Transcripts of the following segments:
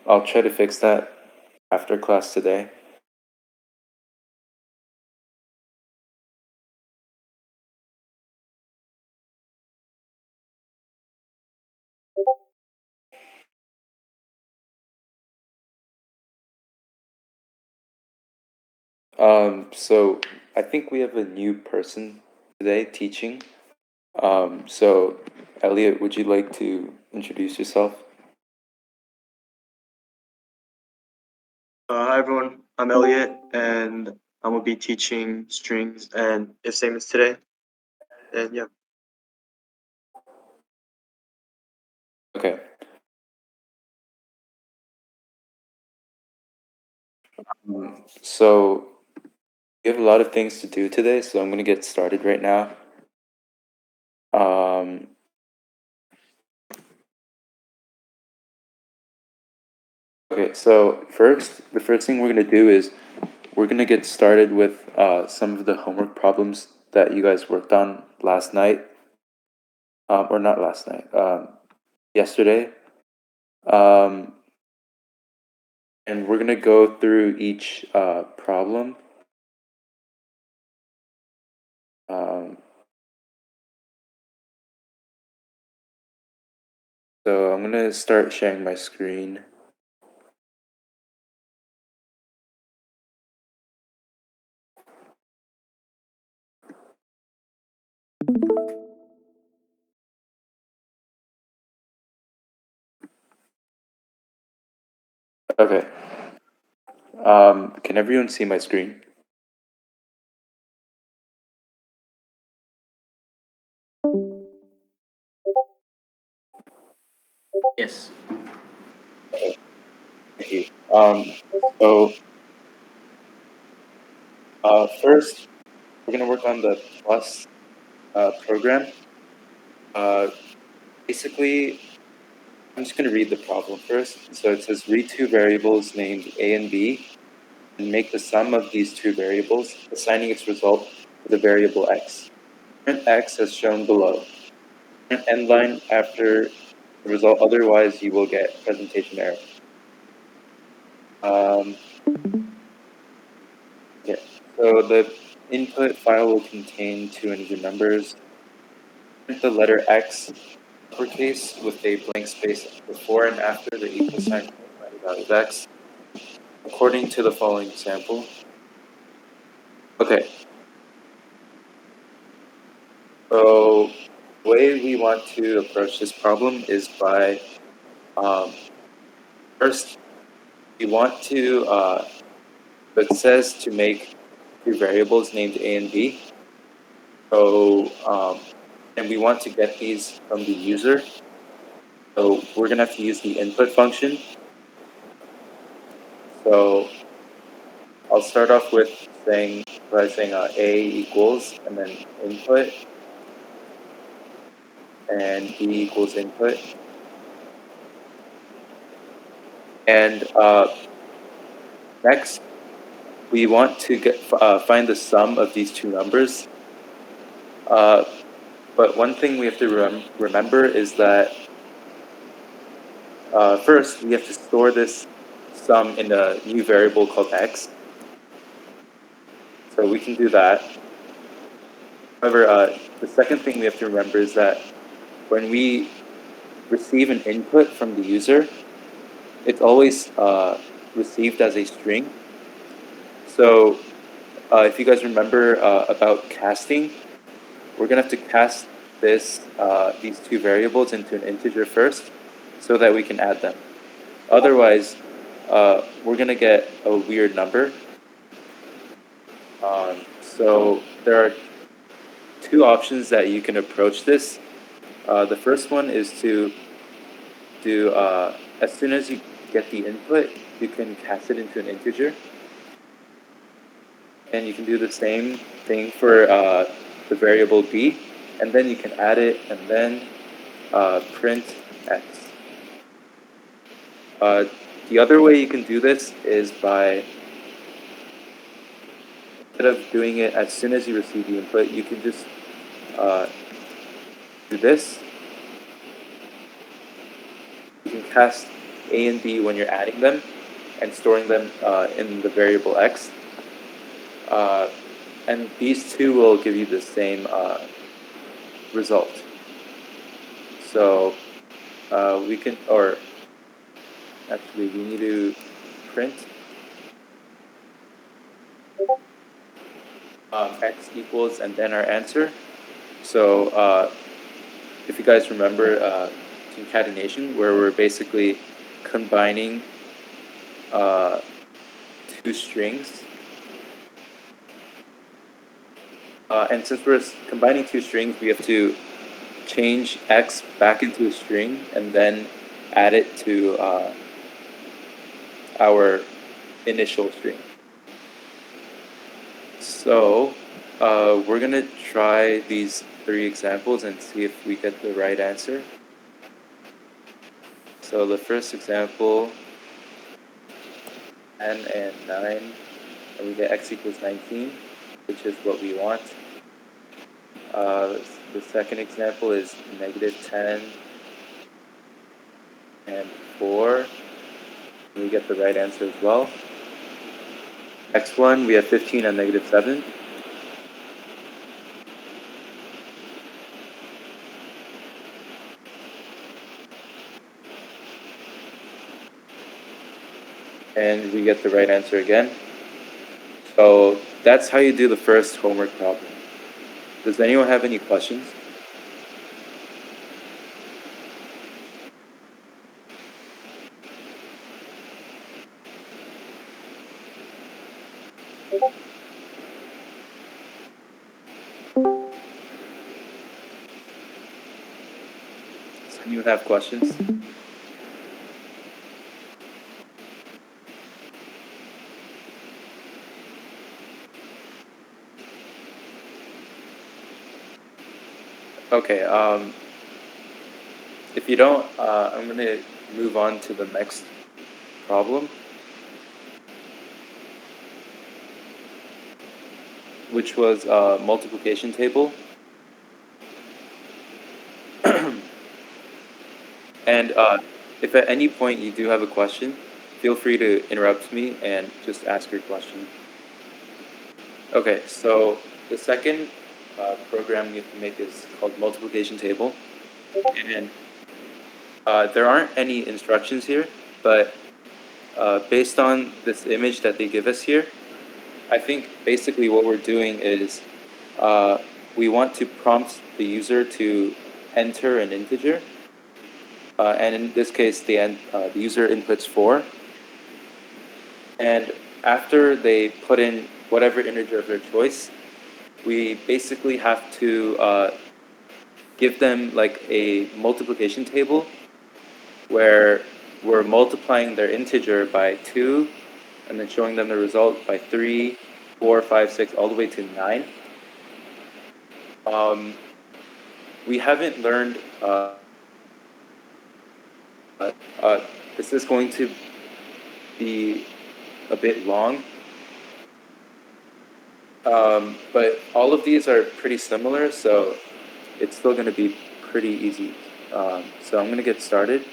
I'll try to fix that after class today. So I think we have a new person today teaching. So Elliot, would you like to introduce yourself? Hi everyone, I'm Elliot and I'm gonna be teaching strings and if same as today. And yeah. Okay. So we have a lot of things to do today, so I'm gonna get started right now. Um, okay, so the first thing we're gonna do is we're gonna get started with some of the homework problems that you guys worked on last night, or not last night, yesterday. Um, and we're gonna go through each problem. Um, so I'm gonna start sharing my screen. Okay. Can everyone see my screen? Yes. Thank you. So first, we're gonna work on the plus program. Uh, Basically, I'm just gonna read the problem first. So it says read two variables named A and B and make the sum of these two variables, assigning its result to the variable x. Print x as shown below. Print end line after the result, otherwise you will get presentation error. Um, okay, so the input file will contain two integer numbers. Print the letter x uppercase with a blank space before and after the equal sign by the value of x, according to the following example. Okay, so the way we want to approach this problem is by first we want to it says to make two variables named A and B. So and we want to get these from the user. So we're gonna have to use the input function. So I'll start off with saying A equals and then input and B equals input. And next, we want to find the sum of these two numbers. But one thing we have to remember is that first we have to store this sum in a new variable called x. So we can do that. However, the second thing we have to remember is that when we receive an input from the user, it's always received as a string. So if you guys remember about casting, we're gonna have to cast these two variables into an integer first, so that we can add them. Otherwise, we're gonna get a weird number. So there are two options that you can approach this. The first one is to do as soon as you get the input, you can cast it into an integer. And you can do the same thing for the variable b, and then you can add it and then print x. The other way you can do this is by, instead of doing it as soon as you receive the input, you can just do this. You can cast A and B when you're adding them and storing them in the variable x. And these two will give you the same result. So we can, or actually we need to print x equals and then our answer. So if you guys remember concatenation, where we're basically combining two strings. And since we're combining two strings, we have to change x back into a string and then add it to our initial string. So we're going to try these three examples and see if we get the right answer. So the first example, 10 and 9, and we get x equals 19, which is what we want. The second example is negative 10 and 4. And we get the right answer as well. Next one, we have 15 and negative 7. And we get the right answer again. So that's how you do the first homework problem. Does anyone have any questions? Does anyone have questions? Okay, if you don't, I'm going to move on to the next problem, which was multiplication table. And if at any point you do have a question, feel free to interrupt me and just ask your question. Okay, so the second program you have to make is called multiplication table. And there aren't any instructions here, but based on this image that they give us here, I think basically what we're doing is we want to prompt the user to enter an integer. And in this case, the user inputs 4. And after they put in whatever integer of their choice, we basically have to give them like a multiplication table where we're multiplying their integer by 2 and then showing them the result by 3, 4, 5, 6, all the way to 9. We haven't learned this is going to be a bit long, but all of these are pretty similar, so it's still going to be pretty easy. So I'm going to get started.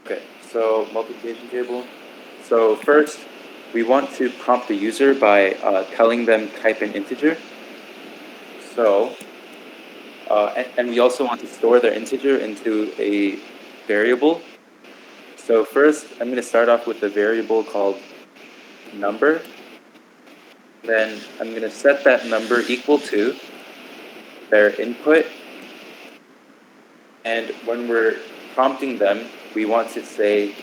Okay, so multiplication table. So first, we want to prompt the user by telling them type an integer. So, and we also want to store their integer into a variable. So first, I'm going to start off with a variable called number. Then I'm going to set that number equal to their input. And when we're prompting them, we want to say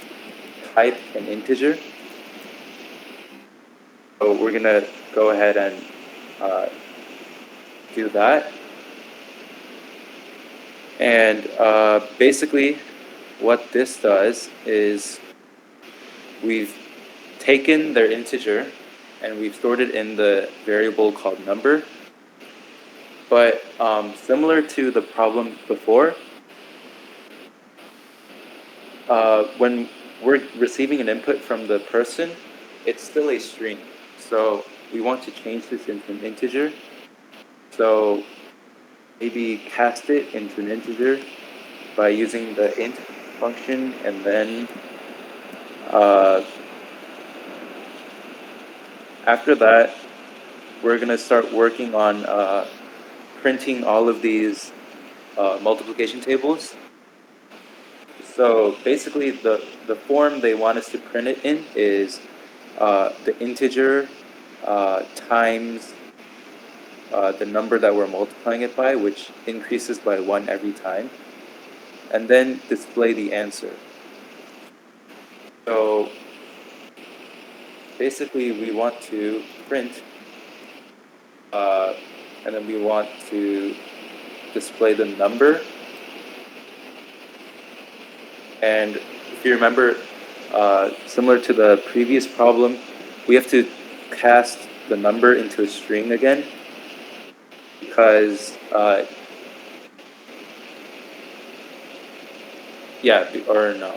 type an integer. So we're going to go ahead and do that. And basically, what this does is we've taken their integer and we've stored it in the variable called number. But similar to the problem before, when we're receiving an input from the person, it's still a string. So we want to change this into an integer. So maybe cast it into an integer by using the int function, and then after that, we're going to start working on printing all of these multiplication tables. So basically, the form they want us to print it in is the integer times the number that we're multiplying it by, which increases by 1 every time, and then display the answer. So basically, we want to print, and then we want to display the number. And if you remember, similar to the previous problem, we have to cast the number into a string again, because yeah, or no.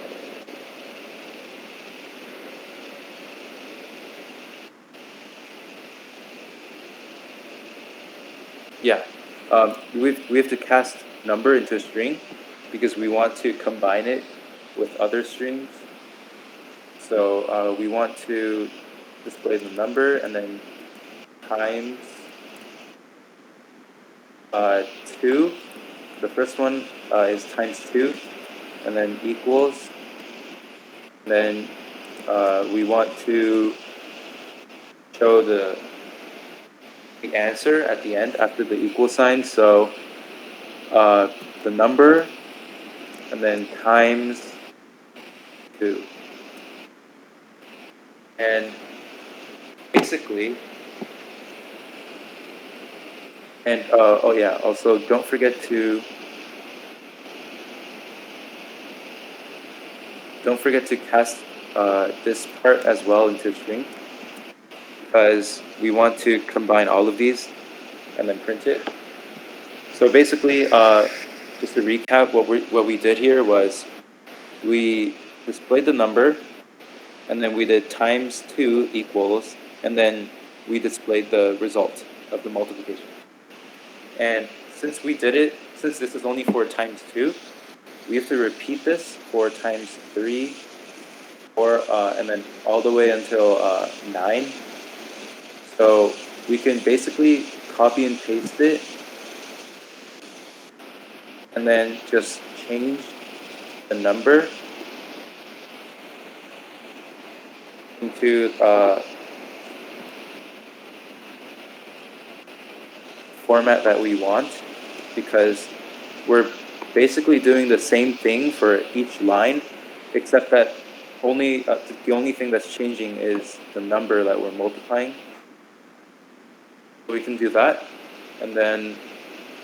Yeah, we have to cast number into a string because we want to combine it with other strings. So we want to display the number and then times 2. The first one is times 2, and then equals. Then we want to show the answer at the end after the equal sign. So the number and then times 2. And basically, and oh yeah, also don't forget to cast this part as well into a string, because we want to combine all of these and then print it. So basically, just to recap, what we did here was we displayed the number, and then we did times 2 equals, and then we displayed the result of the multiplication. And since this is only for times 2, we have to repeat this for times 3, 4, and then all the way until 9. So we can basically copy and paste it, and then just change the number into format that we want, because we're basically doing the same thing for each line, except that the only thing that's changing is the number that we're multiplying. We can do that, and then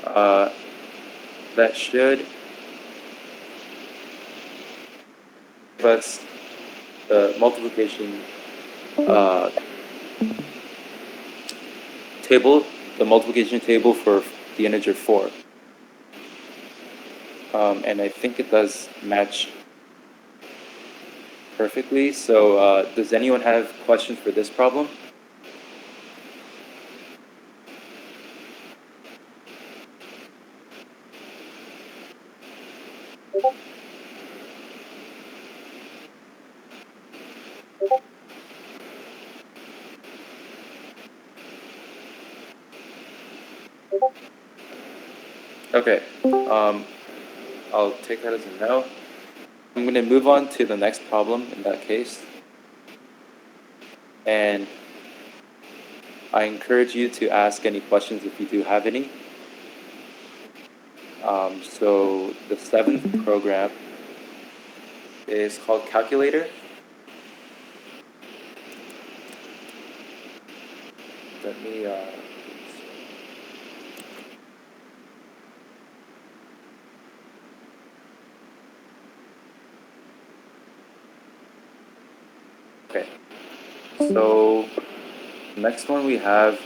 that should give us the multiplication table, for the integer 4. And I think it does match perfectly. So does anyone have questions for this problem? Okay, I'll take that as a no. I'm going to move on to the next problem in that case. And I encourage you to ask any questions if you do have any. So the 7th program is called Calculator. Let me okay. So the next one we have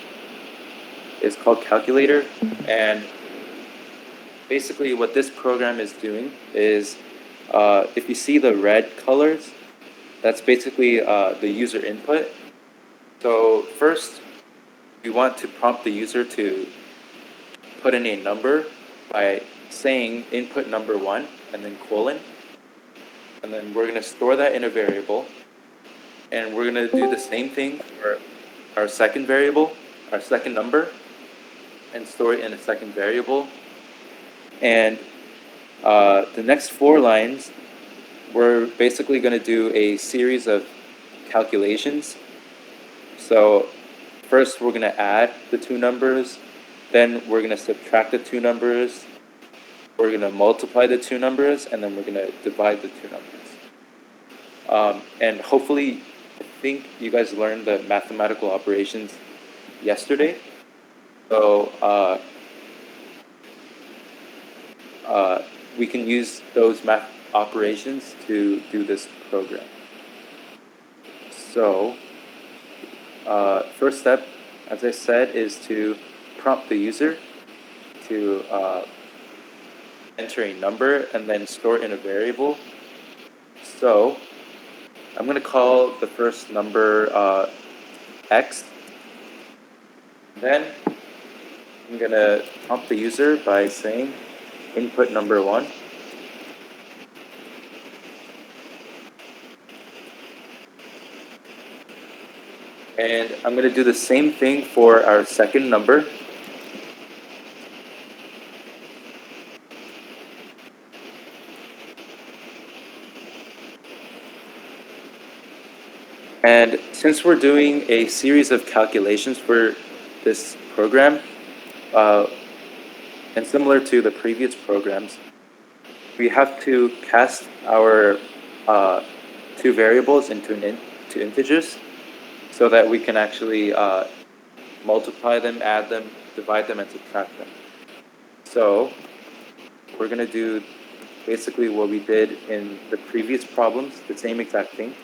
is called Calculator, and basically what this program is doing is if you see the red colors, That's basically the user input. So first, we want to prompt the user to put in a number by saying input number 1 and then colon. And then we're going to store that in a variable. And we're going to do the same thing for our second variable, our second number, and store it in a second variable. And the next 4 lines, we're basically going to do a series of calculations. So first we're going to add the 2 numbers, then we're going to subtract the 2 numbers, we're going to multiply the 2 numbers, and then we're going to divide the 2 numbers. And hopefully, I think you guys learned the mathematical operations yesterday. So we can use those math operations to do this program. So first step, as I said, is to prompt the user to enter a number and then store it in a variable. So I'm going to call the first number x. Then I'm going to prompt the user by saying input number 1. And I'm going to do the same thing for our second number. And since we're doing a series of calculations for this program, and similar to the previous programs, we have to cast our 2 variables into integers so that we can actually multiply them, add them, divide them, and subtract them. So we're going to do basically what we did in the previous problems, the same exact thing.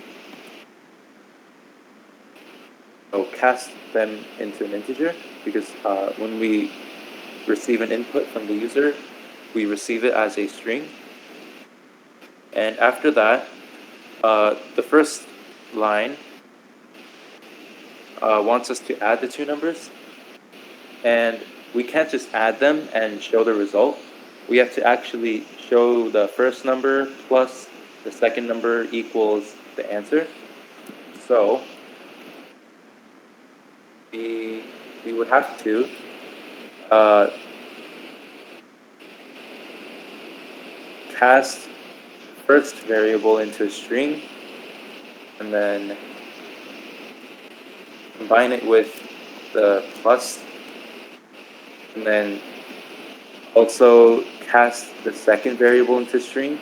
So cast them into an integer, because when we receive an input from the user, we receive it as a string. And after that, the first line wants us to add the 2 numbers. And we can't just add them and show the result. We have to actually show the first number plus the second number equals the answer. So we would have to cast first variable into a string and then combine it with the plus, and then also cast the second variable into string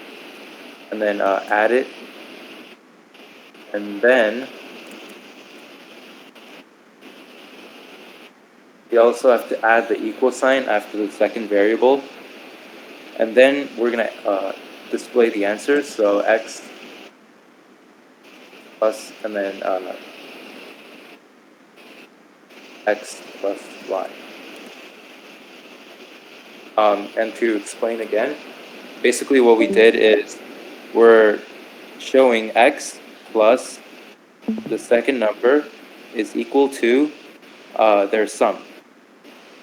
and then add it, and then we also have to add the equal sign after the second variable, and then we're going to display the answer. So x plus, and then x plus y. And to explain again, basically what we did is we're showing x plus the second number is equal to their sum.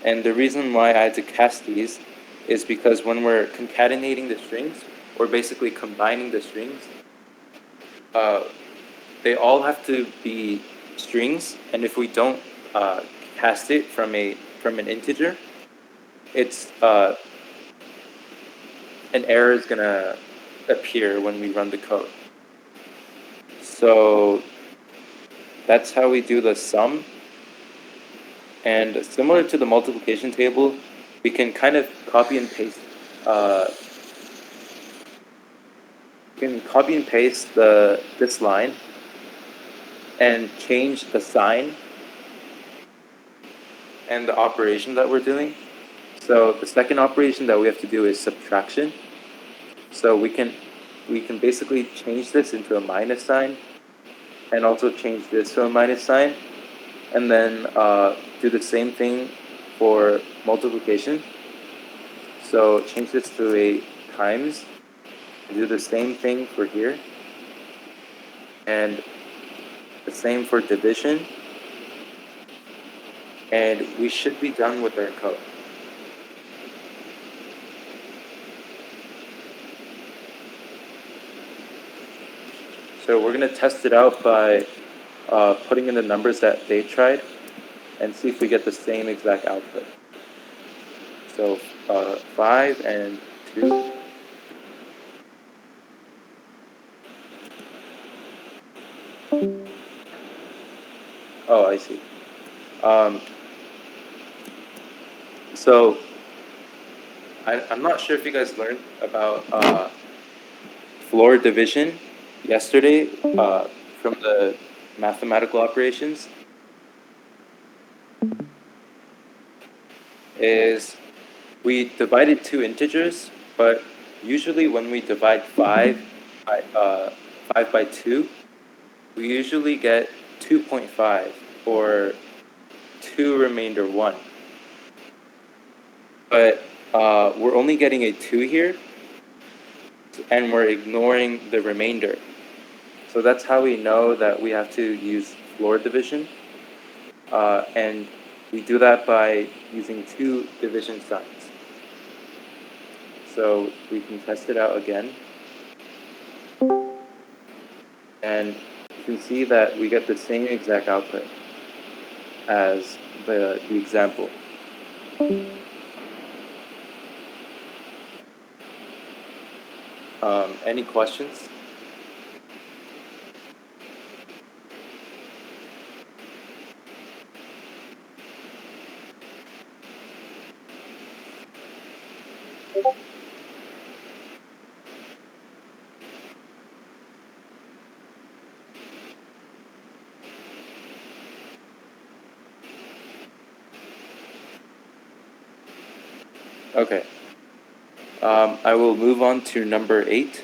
And the reason why I had to cast these is because when we're concatenating the strings, or basically combining the strings, they all have to be strings, and if we don't cast it from an integer, it's an error is gonna appear when we run the code. So that's how we do the sum. And similar to the multiplication table, we can kind of copy and paste. This line and change the sign and the operation that we're doing. So the second operation that we have to do is subtraction. So we can basically change this into a minus sign, and also change this to a minus sign, and then do the same thing for multiplication. So change this to a times, and do the same thing for here. and the same for division. And we should be done with our code. So we're going to test it out by putting in the numbers that they tried and see if we get the same exact output. So 5 and 2. Oh, I see. So I'm not sure if you guys learned about floor division yesterday from the mathematical operations. Is we divided two integers, but usually when we divide 5 by 2, we usually get 2.5 or 2 remainder 1. But we're only getting a 2 here, and we're ignoring the remainder. So that's how we know that we have to use floor division. And we do that by using two division signs. So we can test it out again. And you can see that we get the same exact output as the example. Any questions? Okay. I will move on to number 8.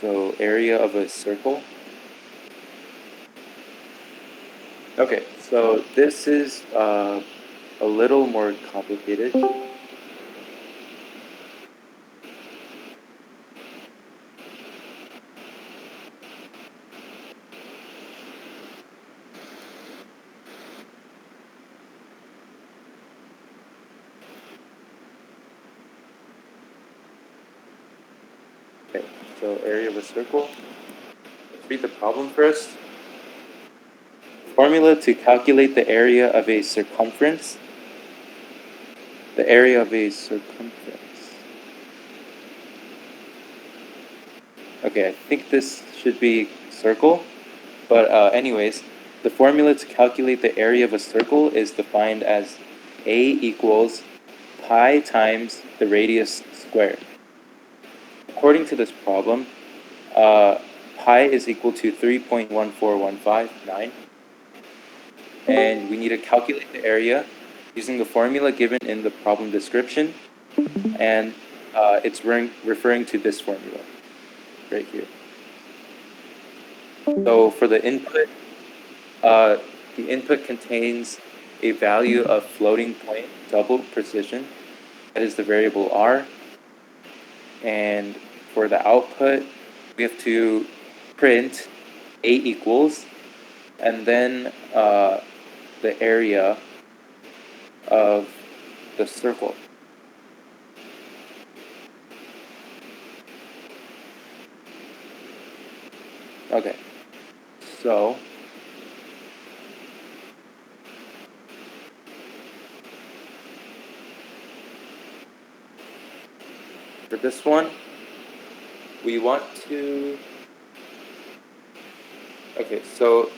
So area of a circle. Okay, so this is a little more complicated. Okay, so area of a circle. Let's read the problem first. Formula to calculate the area of a circumference. The area of a circumference. Okay, I think this should be circle. But anyways, the formula to calculate the area of a circle is defined as A equals pi times the radius squared. According to this problem, pi is equal to 3.14159, and we need to calculate the area using the formula given in the problem description, and it's referring to this formula right here. So for the input contains a value of floating point double precision, that is the variable r, and for the output, we have to print A equals, and then the area of the circle. Okay, so for this one, we want to... Okay, so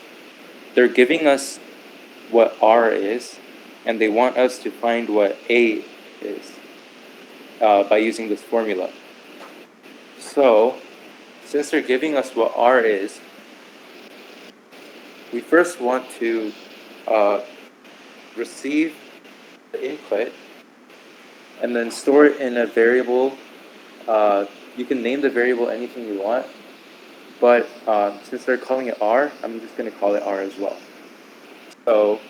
they're giving us what R is, and they want us to find what A is by using this formula. So, since they're giving us what R is, we first want to receive the input and then store it in a variable. You can name the variable anything you want, but since they're calling it R, I'm just going to call it R as well. So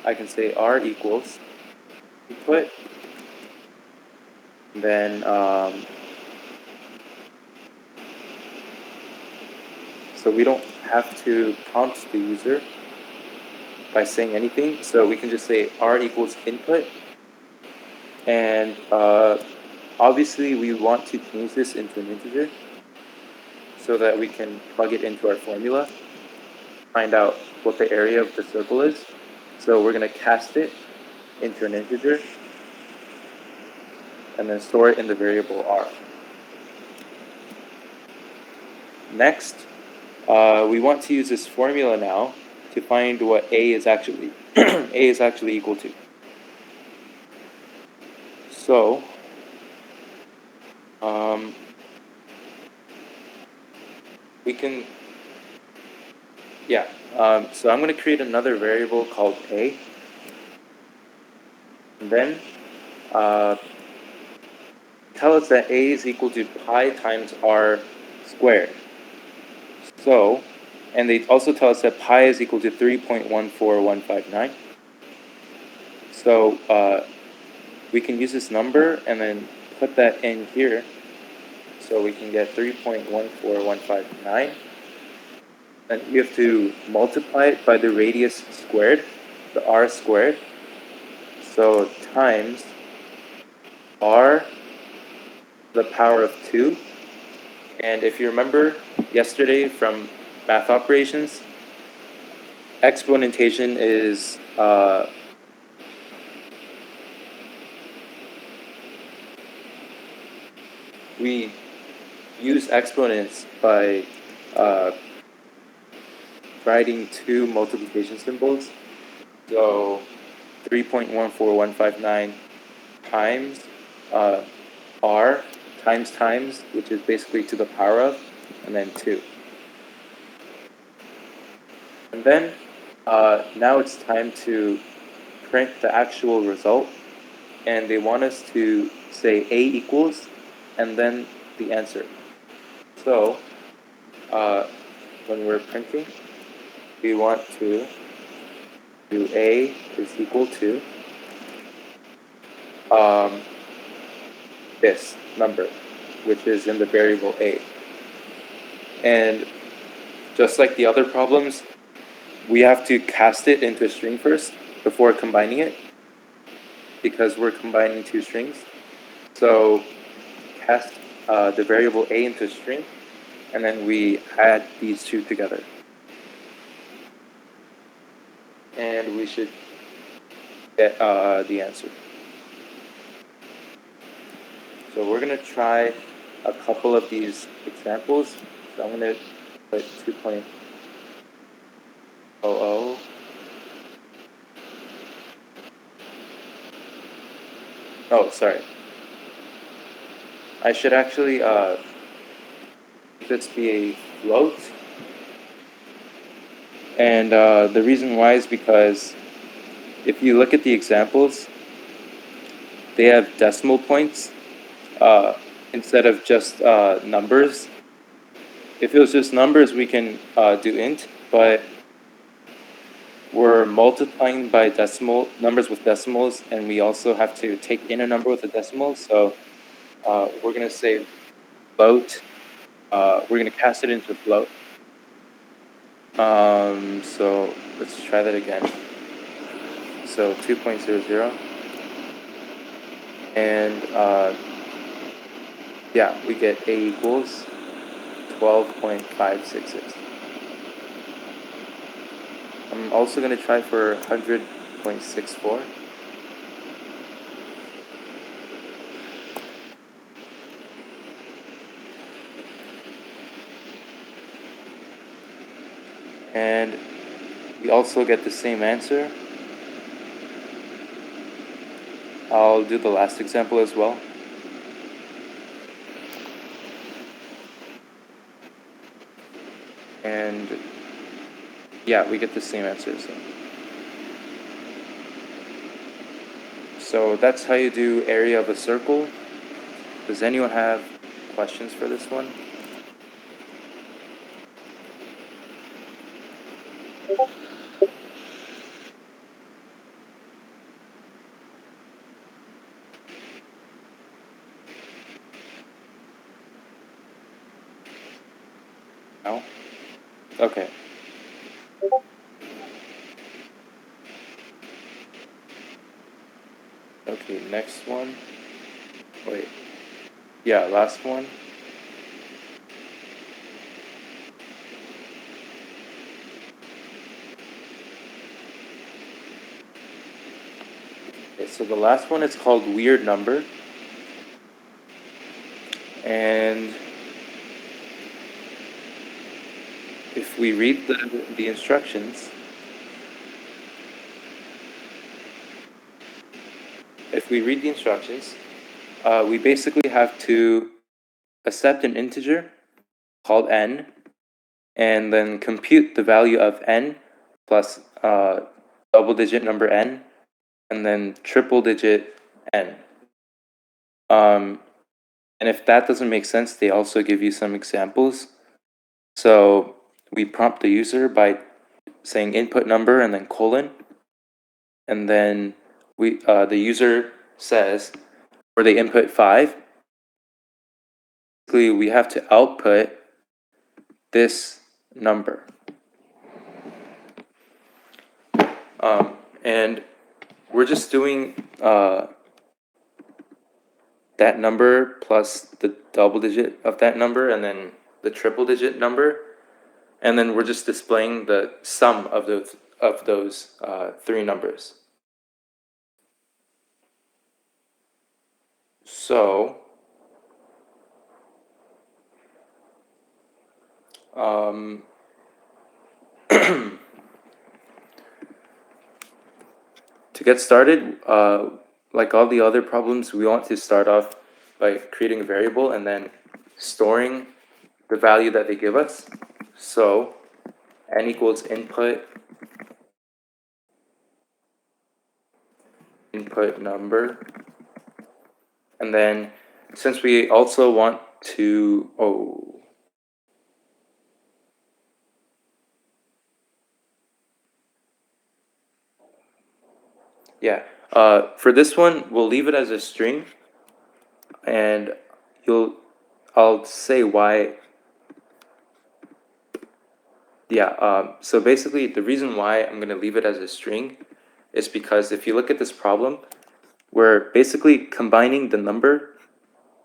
I can say R equals input Then so we don't have to prompt the user by saying anything. So we can just say r equals input. And obviously we want to change this into an integer so that we can plug it into our formula, find out what the area of the circle is. So we're going to cast it into an integer and then store it in the variable r. Next, we want to use this formula now to find what a is actually a is actually equal to. So we can, so I'm going to create another variable called a, and then tell us that a is equal to pi times r squared. So, and they also tell us that pi is equal to 3.14159. So we can use this number and then put that in here. So we can get 3.14159. And we have to multiply it by the radius squared, the r squared. So times r to the power of 2. And if you remember yesterday from math operations, exponentation is we use exponents by writing two multiplication symbols. So 3.14159 times r times, which is basically to the power of, and then 2. And then now it's time to print the actual result, and they want us to say a equals and then the answer. So when we're printing, we want to do a is equal to this number, which is in the variable a. And just like the other problems, we have to cast it into a string first before combining it, because we're combining two strings. So cast the variable a into a string, and then we add these two together. And we should get the answer. So we're going to try a couple of these examples. So I'm going to put 2.00. Oh, sorry. I should actually this be a float. And the reason why is because if you look at the examples, they have decimal points instead of just numbers. If it was just numbers, we can do int, but we're multiplying by numbers with decimals, and we also have to take in a number with a decimal. So we're going to say float. We're going to cast it into float. So let's try that again. So 2.00. And we get a equals 12.566. I'm also going to try for 100.64. And we also get the same answer. I'll do the last example as well. And we get the same answer. So that's how you do area of a circle. Does anyone have questions for this one? Now? Okay. Okay, next one. Wait. Yeah, last one. Okay, so the last one is called weird number. And if we read the instructions, we basically have to accept an integer called n, and then compute the value of n plus double digit number n, and then triple digit n. And if that doesn't make sense, they also give you some examples. So we prompt the user by saying input number and then colon, and then the user says, or they input 5. Basically, we have to output this number. And we're just doing that number plus the double digit of that number and then the triple digit number. And then we're just displaying the sum of those three numbers. So to get started, like all the other problems, we want to start off by creating a variable and then storing the value that they give us. So n equals input number. And then since we also want to, yeah, for this one, we'll leave it as a string, and I'll say why. Yeah, so basically the reason why I'm gonna leave it as a string is because if you look at this problem, we're basically combining the number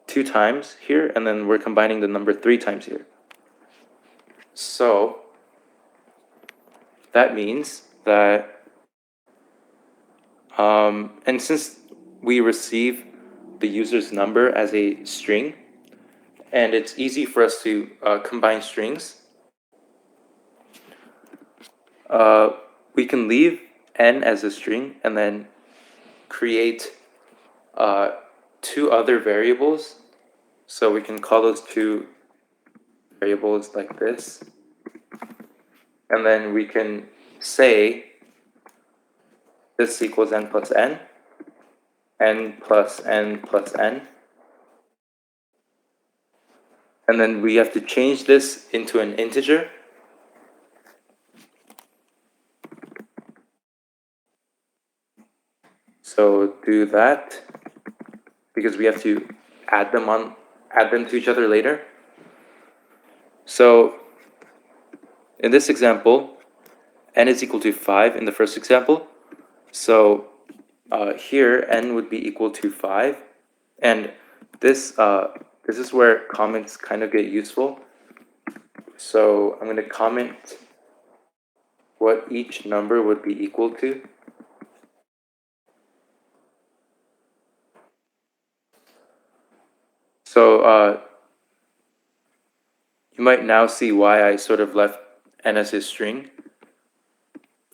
2 times here, and then we're combining the number 3 times here. So that means that, and since we receive the user's number as a string, and it's easy for us to combine strings, we can leave n as a string and then create 2 other variables. So we can call those 2 variables like this. And then we can say this equals n plus n, n plus n plus n. And then we have to change this into an integer. So do that because we have to add them to each other later. So in this example, n is equal to 5 in the first example. So here n would be equal to 5, and this is where comments kind of get useful. So I'm going to comment what each number would be equal to. So you might now see why I sort of left n as a string.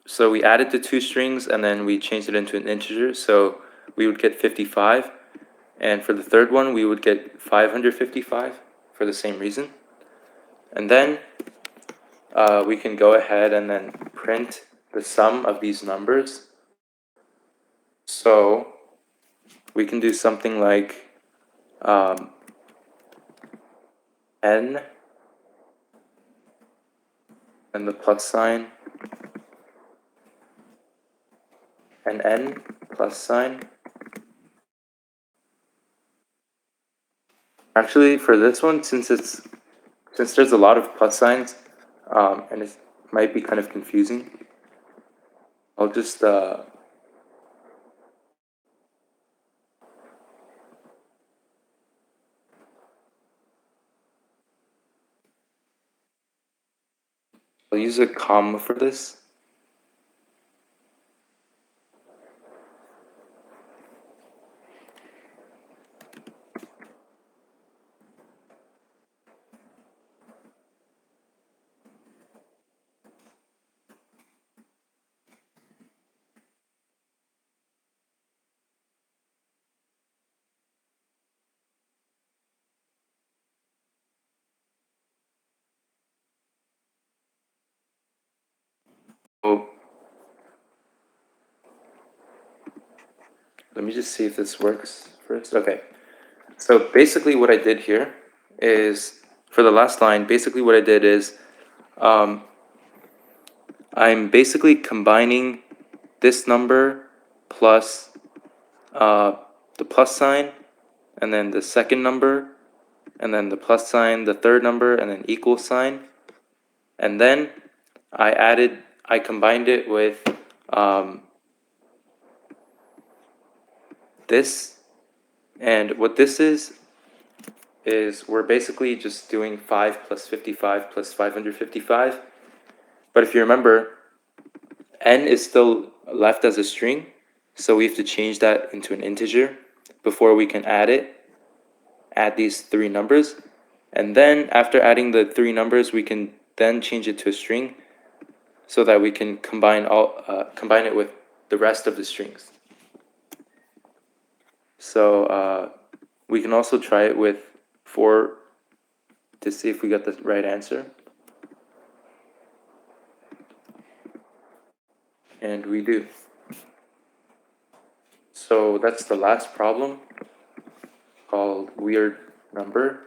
So we added the 2 strings and then we changed it into an integer. So we would get 55. And for the third one, we would get 555 for the same reason. And then we can go ahead and then print the sum of these numbers. So we can do something like n and the plus sign and n plus sign. Actually, for this one, since it's since there's a lot of plus signs, and it might be kind of confusing, I'll just I'll use a comma for this. Oh, let me just see if this works first. Okay. So basically, what I did here is for the last line, basically, what I did is um, I'm basically combining this number plus uh, the plus sign, and then the second number, and then the plus sign, the third number, and then equal sign. And then I combined it with um, this. And what this is we're basically just doing 5 plus 55 plus 555. But if you remember, n is still left as a string, so we have to change that into an integer before we can add these three numbers. And then after adding the three numbers, we can then change it to a string so that we can combine it with the rest of the strings. So we can also try it with 4 to see if we got the right answer. And we do. So that's the last problem called weird number.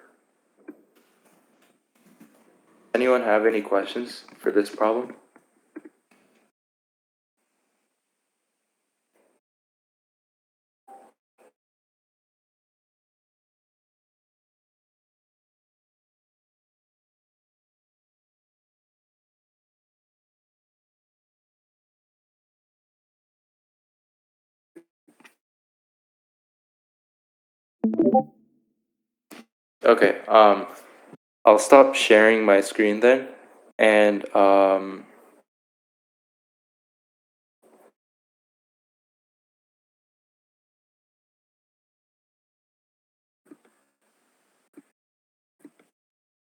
Anyone have any questions for this problem? Okay, I'll stop sharing my screen then. And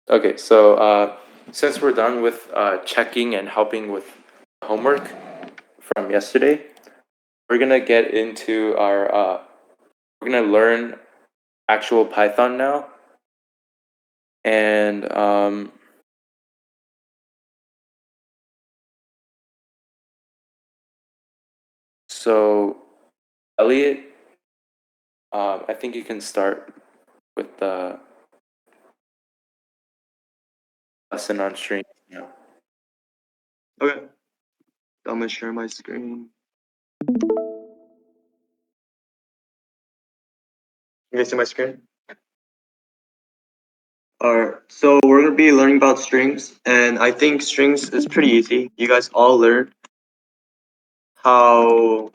okay, so since we're done with checking and helping with homework from yesterday, we're gonna get into our we're gonna learn actual Python now. And so Elliot, I think you can start with the lesson on strings. Yeah. Okay, I'm gonna share my screen. You guys see my screen? Alright, so we're gonna be learning about strings, and I think strings is pretty easy. You guys all learned how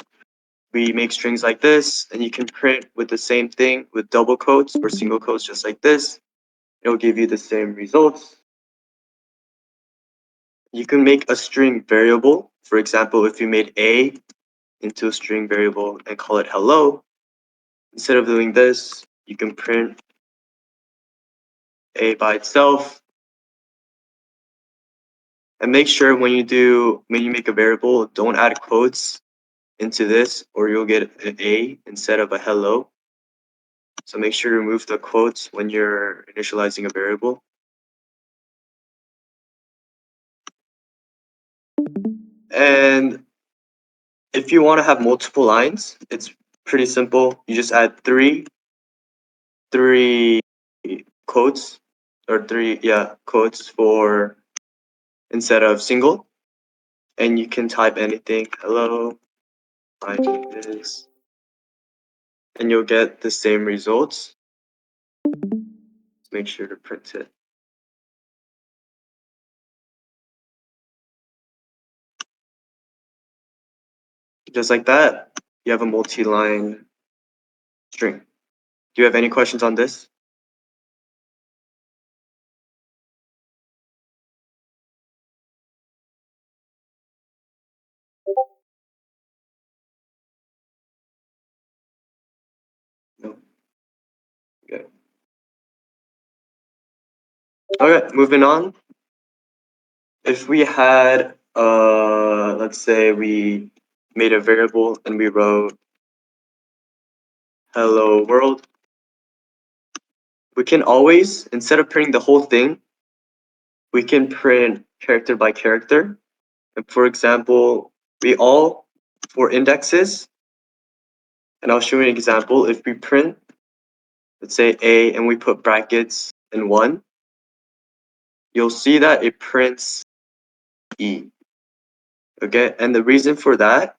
we make strings like this, and you can print with the same thing with double quotes or single quotes just like this. It'll give you the same results. You can make a string variable. For example, if you made a into a string variable and call it hello, instead of doing this, you can print a by itself. And make sure when you make a variable, don't add quotes into this or you'll get an a instead of a hello. So make sure to remove the quotes when you're initializing a variable. And if you want to have multiple lines, it's pretty simple. You just add three quotes or quotes for instead of single, and you can type anything. Hello, I do this, and you'll get the same results. Make sure to print it. Just like that, you have a multi-line string. Do you have any questions on this? No. Okay. Okay, moving on. If we had, let's say we made a variable and we wrote hello world, we can always, instead of printing the whole thing, we can print character by character. And for example, for indexes, and I'll show you an example. If we print, let's say A, and we put brackets and 1, you'll see that it prints E. Okay, and the reason for that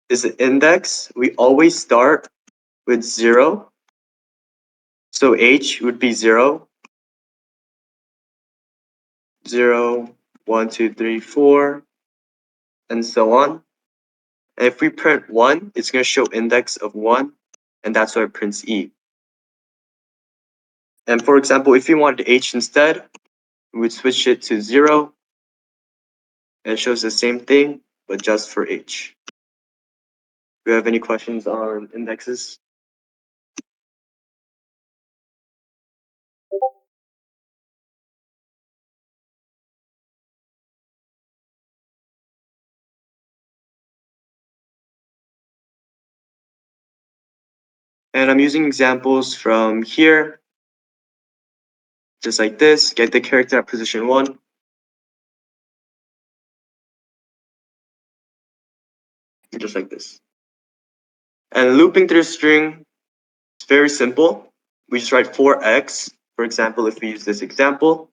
is the index, we always start with 0. So H would be 0, 0, 1, 2, 3, 4, and so on. And if we print 1, it's going to show index of 1, and that's why it prints E. And for example, if you wanted H instead, we would switch it to 0, and it shows the same thing, but just for H. Do you have any questions on indexes? And I'm using examples from here, just like this. Get the character at position 1. Just like this. And looping through a string is very simple. We just write 4x. For example, if we use this example,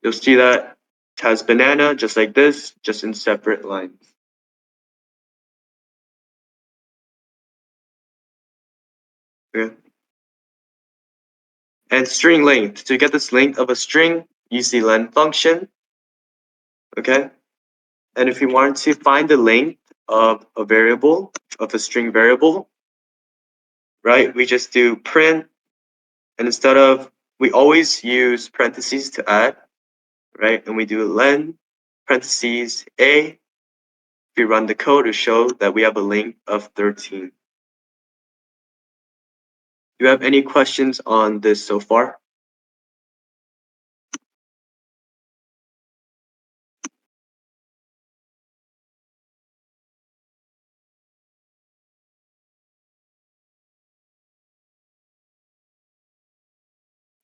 you'll see that it has banana just like this, just in separate lines. Okay. And string length. To get this length of a string, use the len function. Okay. And if you wanted to find the length of a variable, of a string variable, right, we just do print, and instead of, we always use parentheses to add, right, and we do len parentheses a. If we run the code to show that we have a length of 13. Do you have any questions on this so far?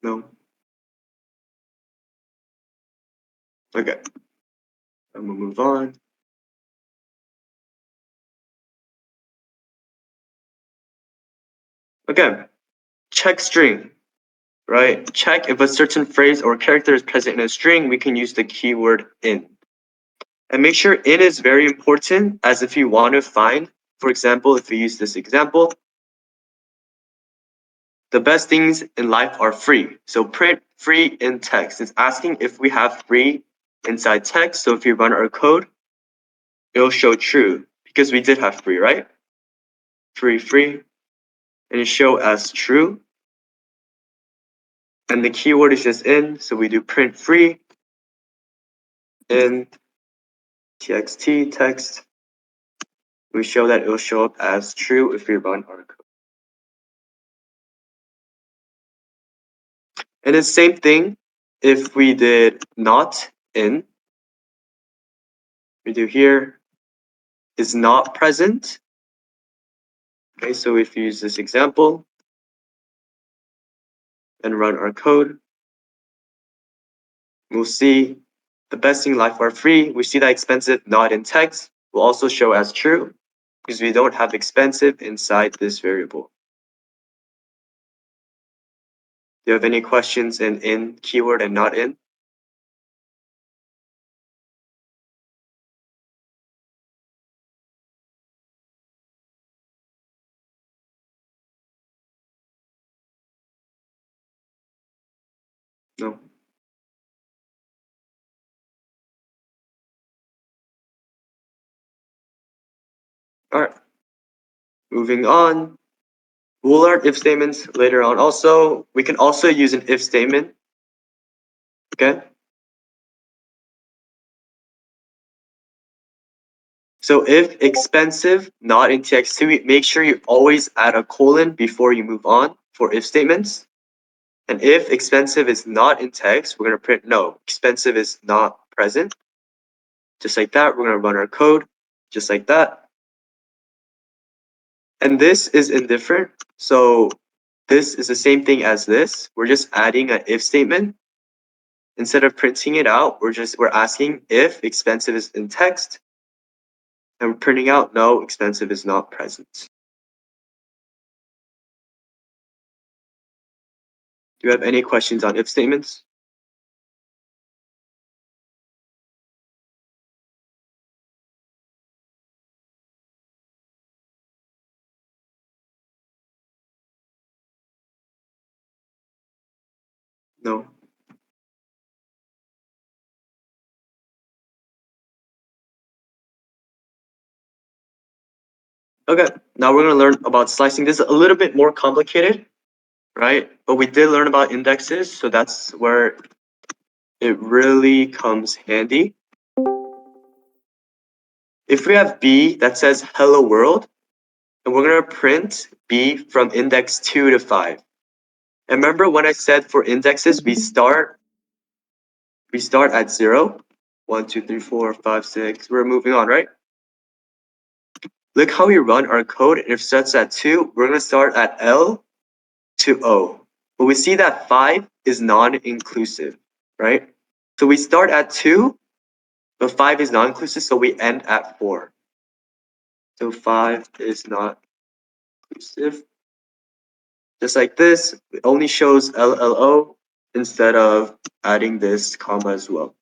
No? Okay. I'm gonna move on. Okay. Check string, right? Check if a certain phrase or character is present in a string, we can use the keyword in. And make sure in is very important, as if you want to find, for example, if we use this example, the best things in life are free. So print free in text. It's asking if we have free inside text. So if you run our code, it'll show true because we did have free, right? Free, and it show as true. And the keyword is just in, so we do print free in txt text. We show that it will show up as true if we run our code. And the same thing if we did not in. We do here is not present. Okay, so if we use this example and run our code, we'll see the best thing in life are free. We see that expensive not in text will also show as true because we don't have expensive inside this variable. Do you have any questions in keyword and not in? No. All right, moving on. We'll learn if statements later on. Also, we can also use an if statement. Okay. So if expensive not in TX2, make sure you always add a colon before you move on for if statements. And if expensive is not in text, we're going to print no, expensive is not present. Just like that, we're going to run our code just like that. And this is indifferent. So this is the same thing as this. We're just adding an if statement. Instead of printing it out, we're asking if expensive is in text. And we're printing out no, expensive is not present. Do you have any questions on if statements? No. Okay, now we're going to learn about slicing. This is a little bit more complicated, right? But we did learn about indexes, so that's where it really comes handy. If we have B that says hello world, and we're going to print B from index 2 to 5. And remember when I said for indexes, we start at 0. 1, 2, 3, 4, 5, 6. We're moving on, right? Look how we run our code. And if it starts at 2, we're going to start at L to O. But we see that 5 is non-inclusive, right? So we start at 2, but 5 is non-inclusive, so we end at 4. So 5 is not inclusive. Just like this, it only shows LLO instead of adding this comma as well.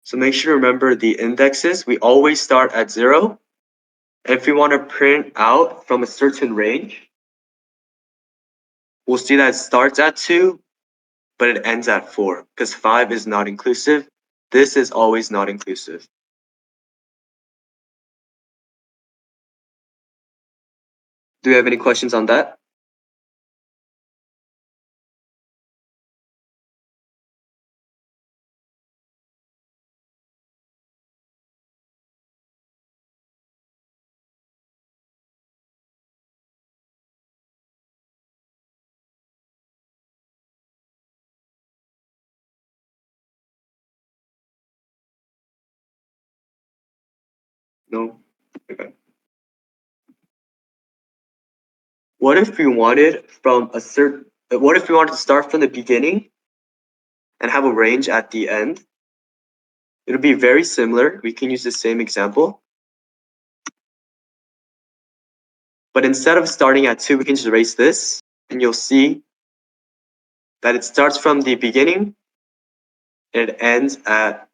So make sure to remember the indexes. We always start at 0. And if we want to print out from a certain range, we'll see that it starts at 2, but it ends at 4 because 5 is not inclusive. This is always not inclusive. Do you have any questions on that? No? Okay. What if we wanted to start from the beginning and have a range at the end? It'll be very similar. We can use the same example. But instead of starting at 2, we can just erase this, and you'll see that it starts from the beginning and it ends at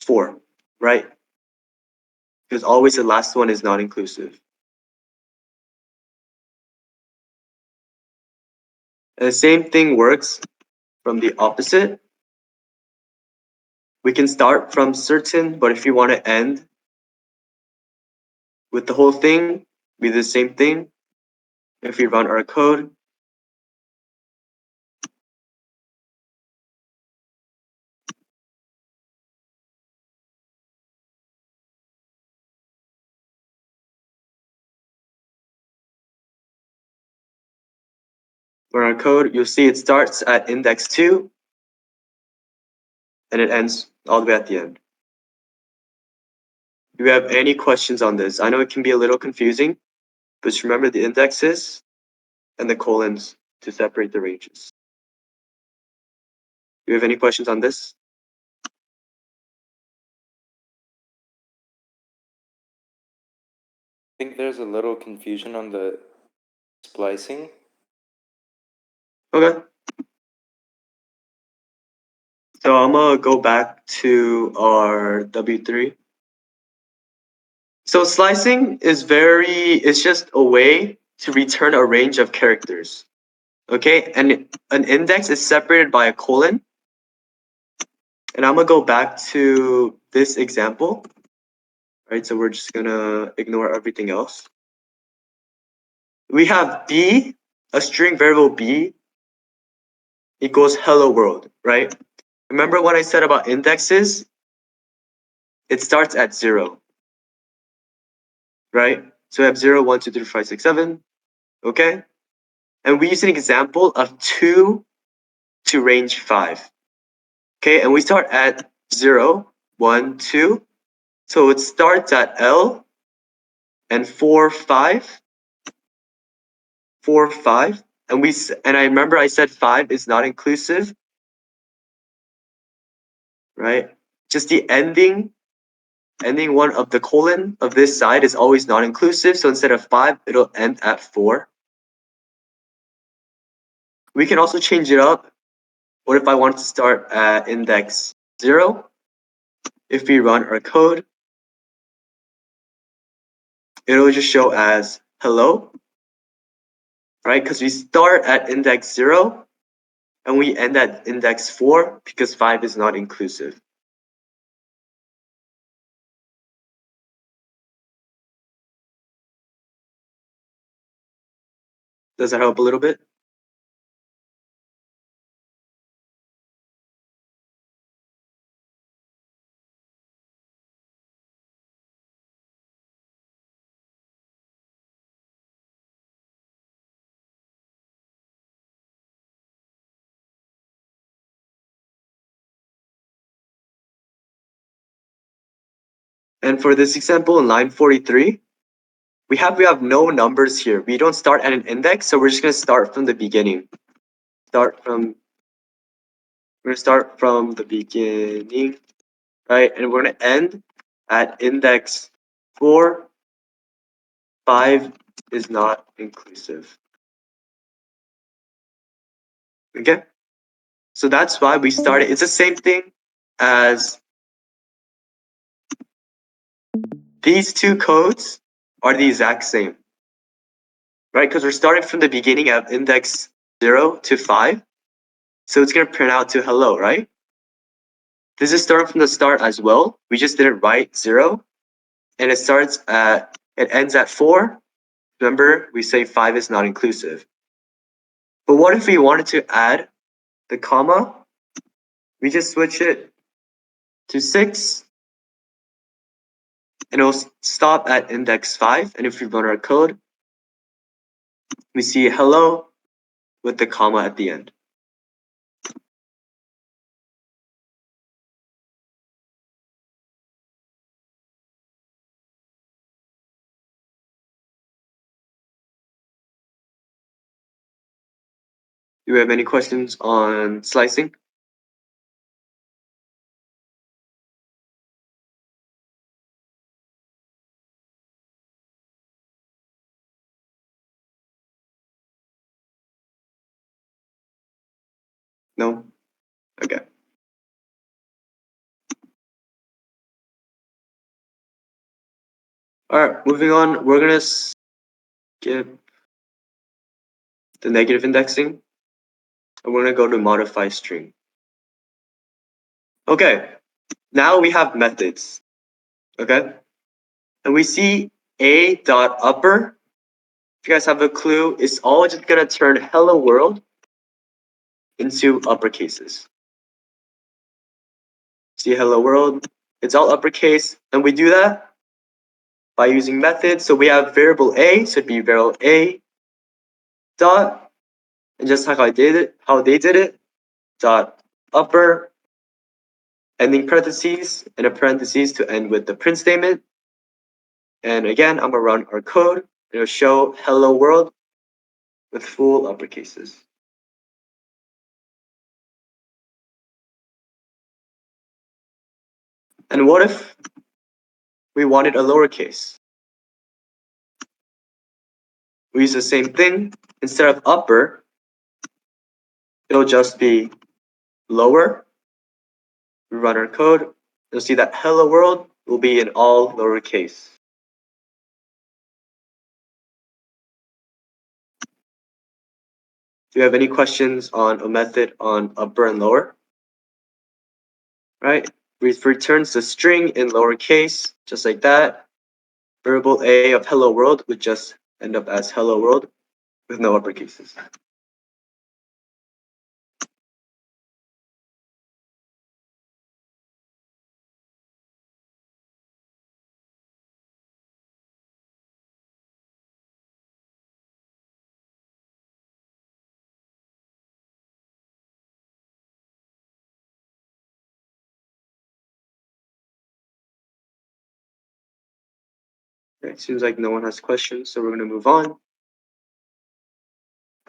4, right? Because always the last one is not inclusive. And the same thing works from the opposite. We can start from certain, but if you want to end with the whole thing, we do the same thing. If we run our code, you'll see it starts at index 2 and it ends all the way at the end. Do you have any questions on this? I know it can be a little confusing, but just remember the indexes and the colons to separate the ranges. Do you have any questions on this? I think there's a little confusion on the splicing. Okay. So I'm gonna go back to our W3. So slicing is it's just a way to return a range of characters. Okay, and an index is separated by a colon. And I'm gonna go back to this example. Right, so we're just gonna ignore everything else. We have b, a string variable b equals hello world, right? Remember what I said about indexes? It starts at 0, right? So we have 0, 1, 2, 3, 4, 5, 6, 7, okay? And we use an example of 2 to range 5, okay? And we start at 0, 1, 2. So it starts at L and 4, 5, 4, 5. And I remember I said 5 is not inclusive, right? Just the ending one of the colon of this side is always not inclusive. So instead of 5, it'll end at 4. We can also change it up. What if I want to start at index 0? If we run our code, it'll just show as hello, right? Because we start at index 0 and we end at index 4 because 5 is not inclusive. Does that help a little bit? And for this example in line 43, we have no numbers here. We don't start at an index, so we're just gonna start from the beginning. We're gonna start from the beginning, right? And we're gonna end at index 4. 5 is not inclusive. Okay? So that's why we started. It's the same thing as these two codes are the exact same, right? Because we're starting from the beginning at index 0 to 5. So it's going to print out to hello, right? This is starting from the start as well. We just didn't write 0. And it ends at 4. Remember, we say 5 is not inclusive. But what if we wanted to add the comma? We just switch it to 6. And it'll stop at index 5. And if we run our code, we see hello with the comma at the end. Do we have any questions on slicing? No? Okay. Alright, moving on. We're gonna skip the negative indexing. And we're gonna go to modify string. Okay, now we have methods. Okay? And we see a dot upper. If you guys have a clue, it's all just gonna turn hello world into uppercases. See hello world, it's all uppercase, and we do that by using methods. So we have variable a, so it'd be variable a dot, and just like how they did it, dot upper, ending parentheses, and a parentheses to end with the print statement. And again, I'm gonna run our code. It'll show hello world with full uppercases. And what if we wanted a lowercase? We use the same thing. Instead of upper, it'll just be lower. We run our code. You'll see that hello world will be in all lowercase. Do you have any questions on a method on upper and lower? Right? Returns the string in lowercase, just like that. Variable A of hello world would just end up as hello world with no upper cases. Okay, it seems like no one has questions, so we're going to move on.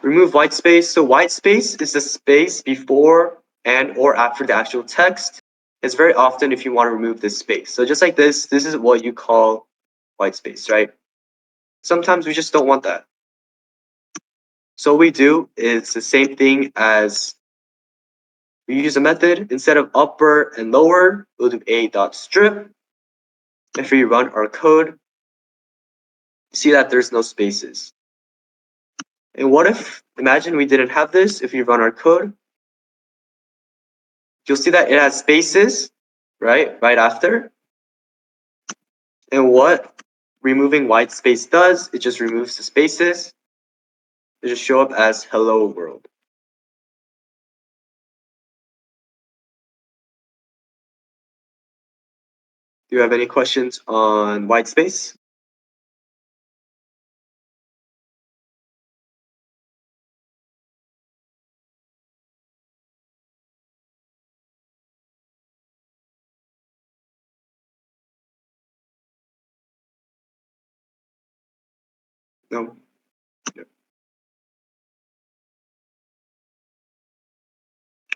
Remove white space. So white space is the space before and or after the actual text. It's very often if you want to remove this space. So just like this is what you call white space, right? Sometimes we just don't want that. So what we do is the same thing as we use a method. Instead of upper and lower, we'll do a.strip. If we run our code, you see that there's no spaces. And what if, imagine we didn't have this, if we run our code, you'll see that it has spaces, right after. And what removing white space does, it just removes the spaces. It just show up as hello world. Do you have any questions on white space? No? Yeah.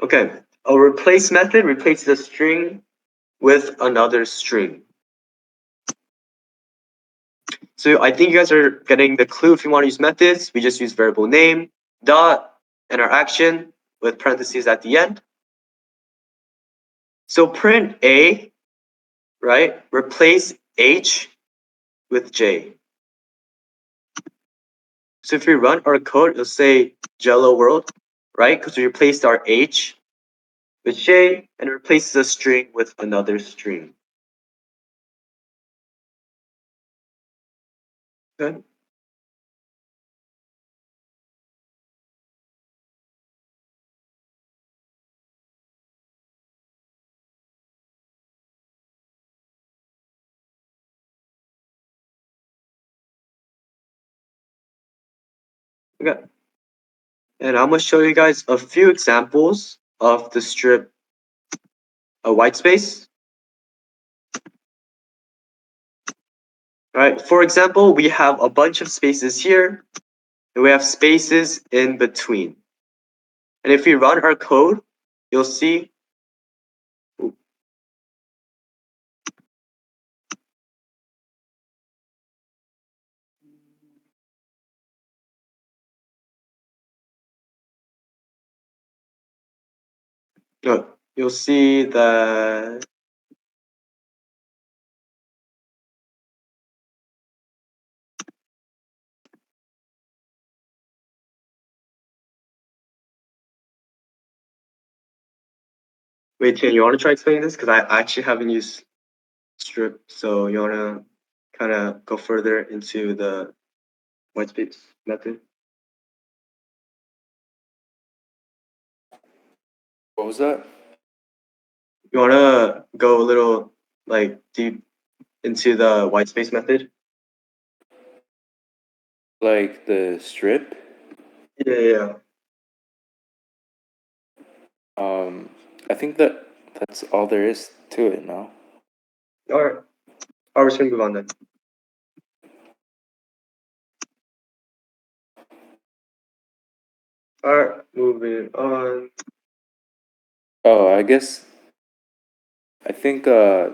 Okay, a replace method replaces a string with another string. So I think you guys are getting the clue. If you want to use methods, we just use variable name, dot, and our action with parentheses at the end. So print A, right? Replace H with J. So if we run our code, it'll say Jello world, right? Because we replaced our H with J and it replaces a string with another string. Okay. Okay. And I'm gonna show you guys a few examples of the strip a white space. Right. For example, we have a bunch of spaces here, and we have spaces in between. And if we run our code, you'll see. You'll see that. Wait, Tian, you want to try explaining this? Because I actually haven't used strip, so you want to kind of go further into the white space method? What was that? You want to go a little like deep into the white space method? Like the strip? Yeah. I think that's all there is to it now. All right. We're just gonna move on then. All right, moving on. Oh, I think I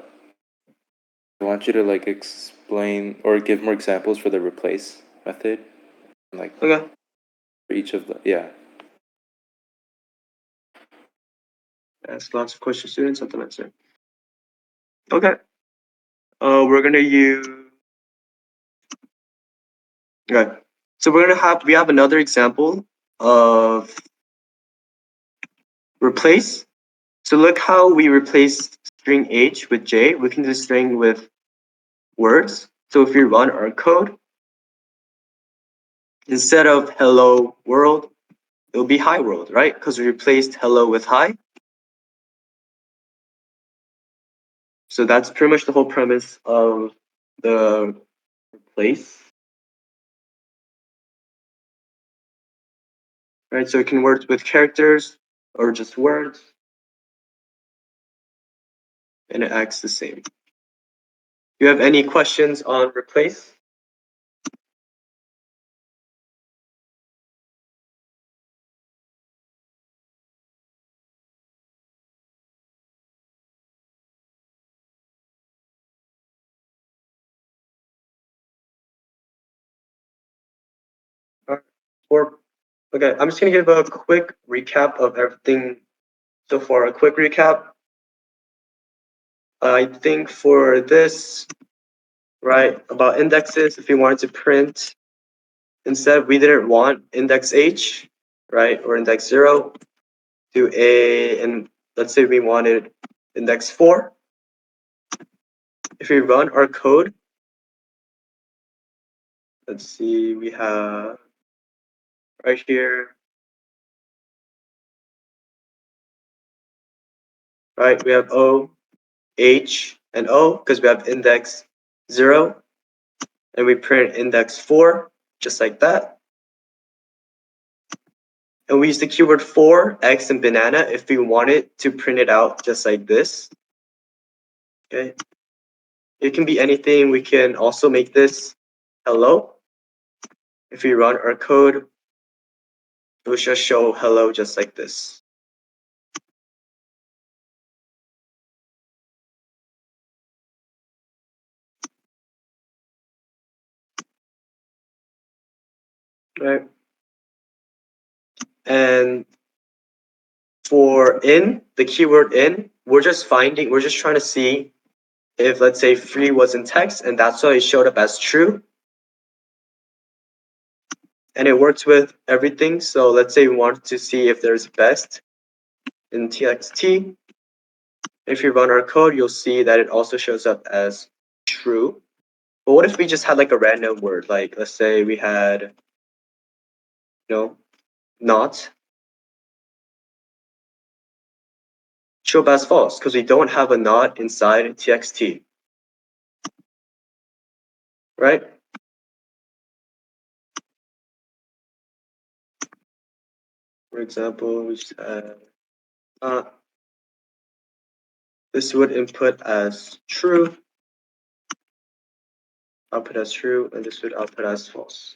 want you to like explain or give more examples for the replace method. Like Okay. for each of the yeah. Ask lots of questions, students. Something answer. Okay. We're gonna use. Okay. So we have another example of replace. So look how we replace string H with J. We can do string with words. So if we run our code, instead of hello world, it'll be hi world, right? Because we replaced hello with hi. So that's pretty much the whole premise of the replace. Right, so it can work with characters or just words, and it acts the same. Do you have any questions on replace? Or okay, I'm just gonna give a quick recap of everything so far. A quick recap. I think for this, right, about indexes, if we wanted to print, instead we didn't want index H, right, or index 0 to a, and let's say we wanted index 4. If we run our code, let's see, we have right here, right, we have O, H, and O because we have index 0, and we print index 4, just like that. And we use the keyword for, X, and banana if we wanted to print it out just like this. Okay. It can be anything. We can also make this hello. If we run our code, it will just show hello just like this. Right. And for in, the keyword in, we're just trying to see if, let's say, free was in text, and that's why it showed up as true. And it works with everything. So let's say we want to see if there's best in txt. If you run our code, you'll see that it also shows up as true. But what if we just had like a random word? Like let's say we had, not, show up as false because we don't have a not inside txt, right? For example, we just had this would input as true, output as true, and this would output as false.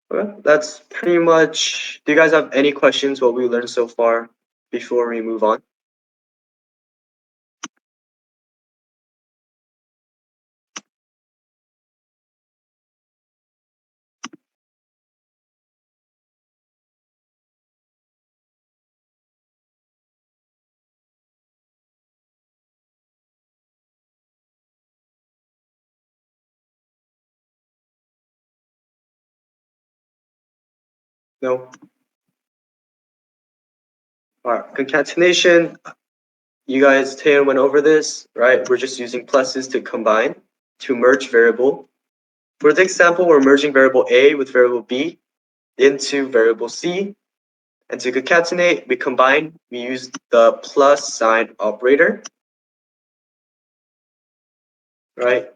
Okay, that's pretty much. Do you guys have any questions what we learned so far before we move on? No. All right, concatenation. You guys, Taeyeon went over this, right? We're just using pluses to combine to merge variable. For the example, we're merging variable A with variable B into variable C. And to concatenate, we combine, we use the plus sign operator, right?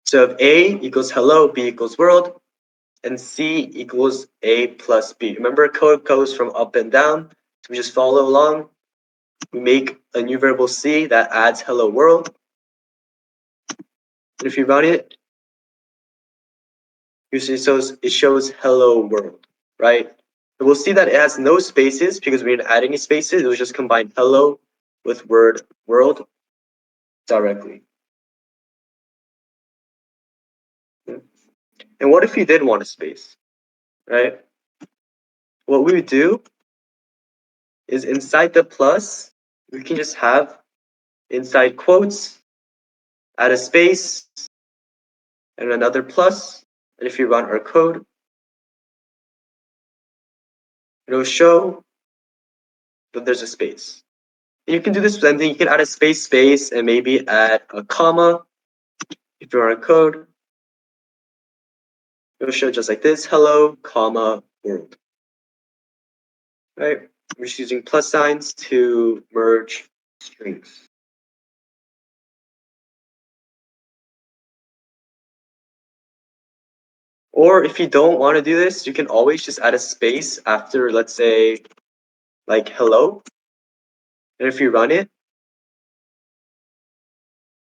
So if A equals hello, B equals world, and C equals A plus B. Remember, code goes from up and down. So we just follow along. We make a new variable C that adds hello world. And if you run it, usually it shows hello world, right? And we'll see that it has no spaces because we didn't add any spaces. It was just combined hello with word world directly. And what if you did want a space, right? What we would do is inside the plus, we can just have inside quotes, add a space, and another plus. And if you run our code, it'll show that there's a space. And you can do this, and then you can add a space, and maybe add a comma. If you run our code, it'll show just like this, hello, comma, world. Right? We're just using plus signs to merge strings. Or if you don't want to do this, you can always just add a space after, let's say, like hello. And if you run it,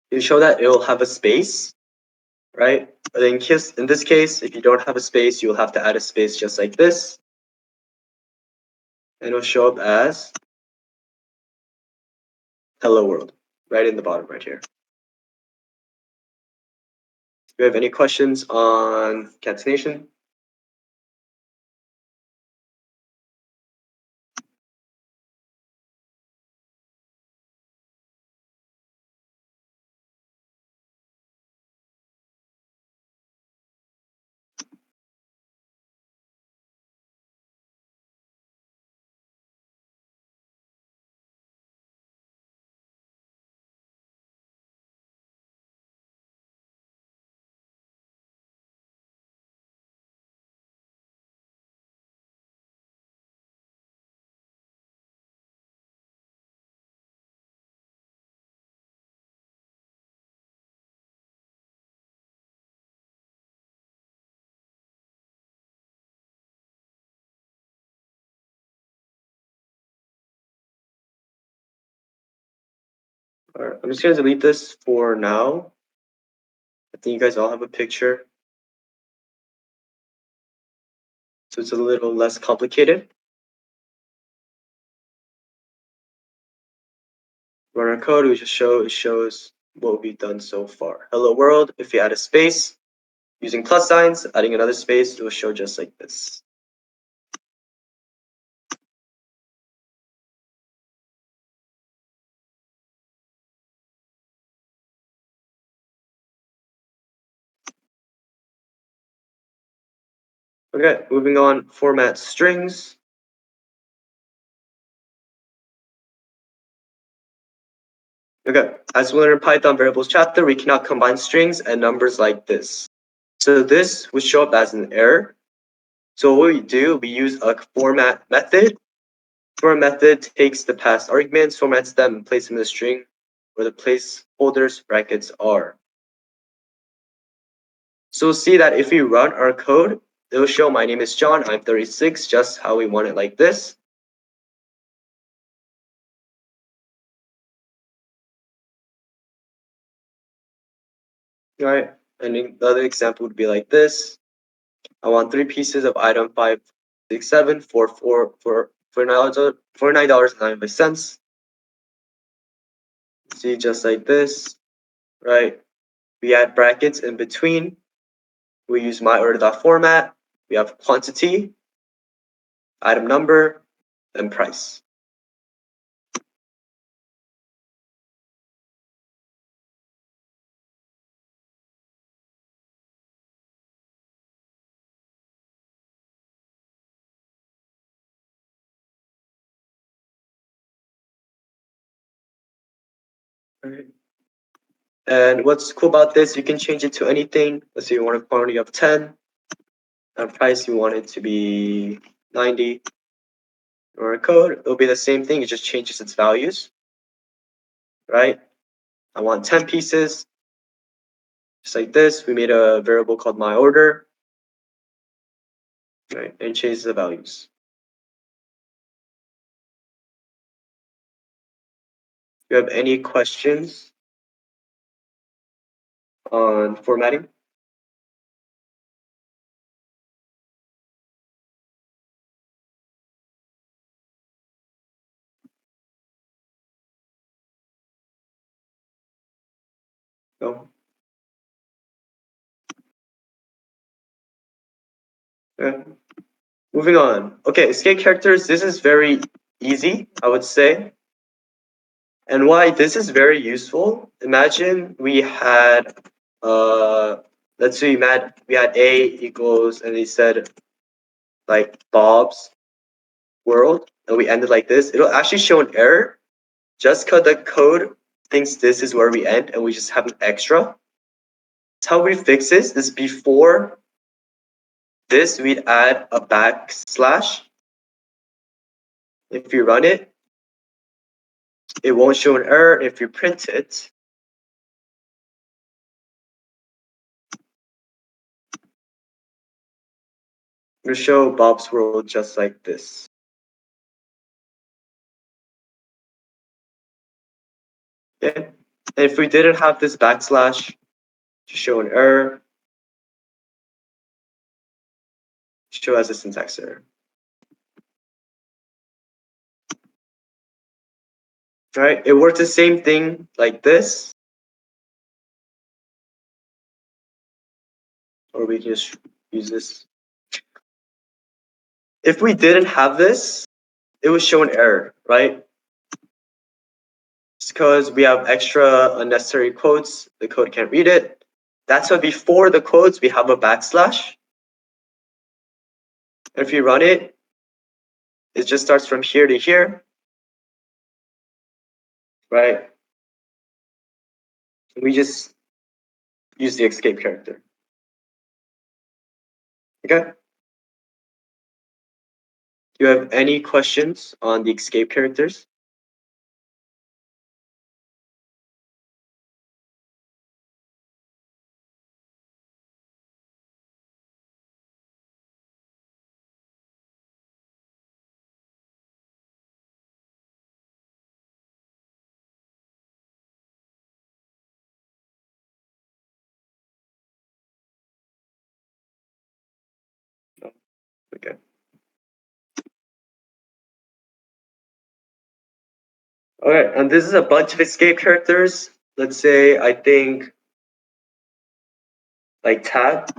you show that it'll have a space, right? But in this case, if you don't have a space, you'll have to add a space just like this. And it'll show up as hello world, right in the bottom right here. Do you have any questions on concatenation? All right, I'm just going to delete this for now. I think you guys all have a picture. So it's a little less complicated. Run our code, it shows what we've done so far. Hello world, if you add a space, using plus signs, adding another space, it will show just like this. Okay, moving on, format strings. Okay, as we learned in Python variables chapter, we cannot combine strings and numbers like this. So this would show up as an error. So what we do, we use a format method. Format method takes the past arguments, formats them, and places them in the string where the placeholders brackets are. So we'll see that if we run our code, it will show my name is John, I'm 36, just how we want it like this. All right, and the other example would be like this. I want 3 pieces of item 567 for $9.95. See, just like this, right? We add brackets in between. We use myOrder.format. We have quantity, item number, and price. Right. And what's cool about this, you can change it to anything. Let's say you want a quantity of 10, and price you want it to be 90. Or a code, it'll be the same thing, it just changes its values, right? I want 10 pieces, just like this. We made a variable called myOrder, right? And changes the values. Do you have any questions on formatting? No? Okay. Moving on. Okay, escape characters, this is very easy, I would say. And why this is very useful, imagine we had, let's say we had A equals, and they said like Bob's world, and we ended like this, it'll actually show an error just because the code thinks this is where we end and we just have an extra. So how we fix this is before this, we'd add a backslash. If you run it, it won't show an error. If you print it, it'll show Bob's world just like this. Okay. And if we didn't have this backslash to show an error, show as a syntax error. All right, it works the same thing like this, or we can just use this. If we didn't have this, it would show an error, right? It's because we have extra unnecessary quotes, the code can't read it. That's why before the quotes, we have a backslash. And if you run it, it just starts from here to here, right? We just use the escape character. Okay? Do you have any questions on the escape characters? No. Okay. All right, and this is a bunch of escape characters. Let's say I think like tab.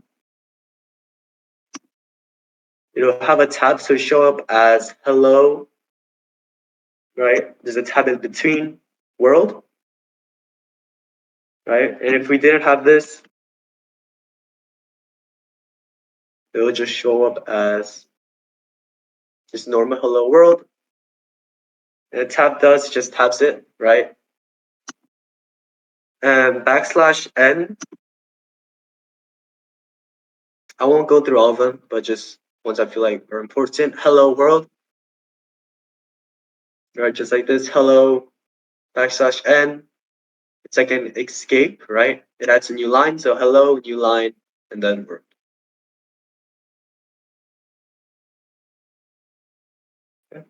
It'll have a tab, so show up as hello, right? There's a tab in between world, right? And if we didn't have this, it will just show up as just normal hello world. And a tab does just tabs it, right? And backslash n, I won't go through all of them, but just ones I feel like are important. Hello world, right? Just like this, hello backslash n. It's like an escape, right? It adds a new line, so hello, new line, and then world. Okay.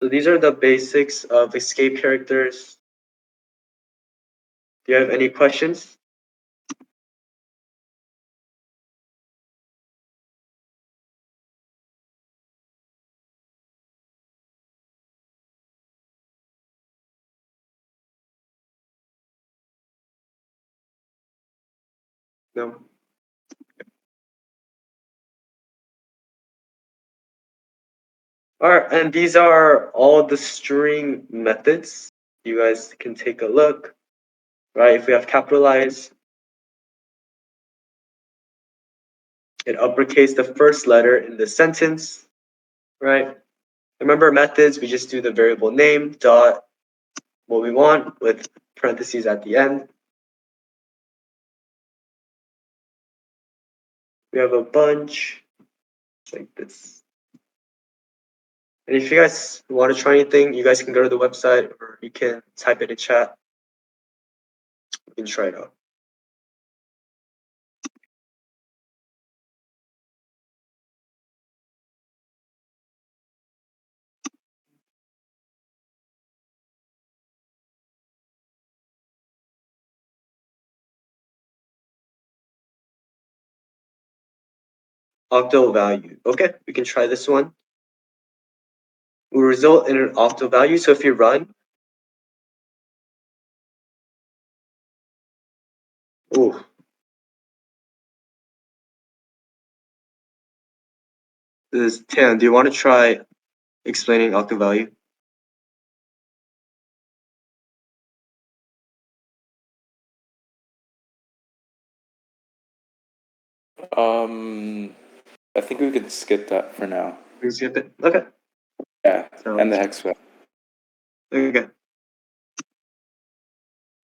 So these are the basics of escape characters. Do you have any questions? No. All right, and these are all the string methods. You guys can take a look, right? If we have capitalize, it uppercase the first letter in the sentence, right? Remember methods, we just do the variable name dot what we want with parentheses at the end. We have a bunch like this. And if you guys want to try anything, you guys can go to the website or you can type it in chat. You can try it out. Octal value. Okay, we can try this one. Will result in an octal value. So if you run, oh, this is Tan. Do you want to try explaining octal value? I think we could skip that for now. We skip it. Okay. Yeah, So and the hex value. okay.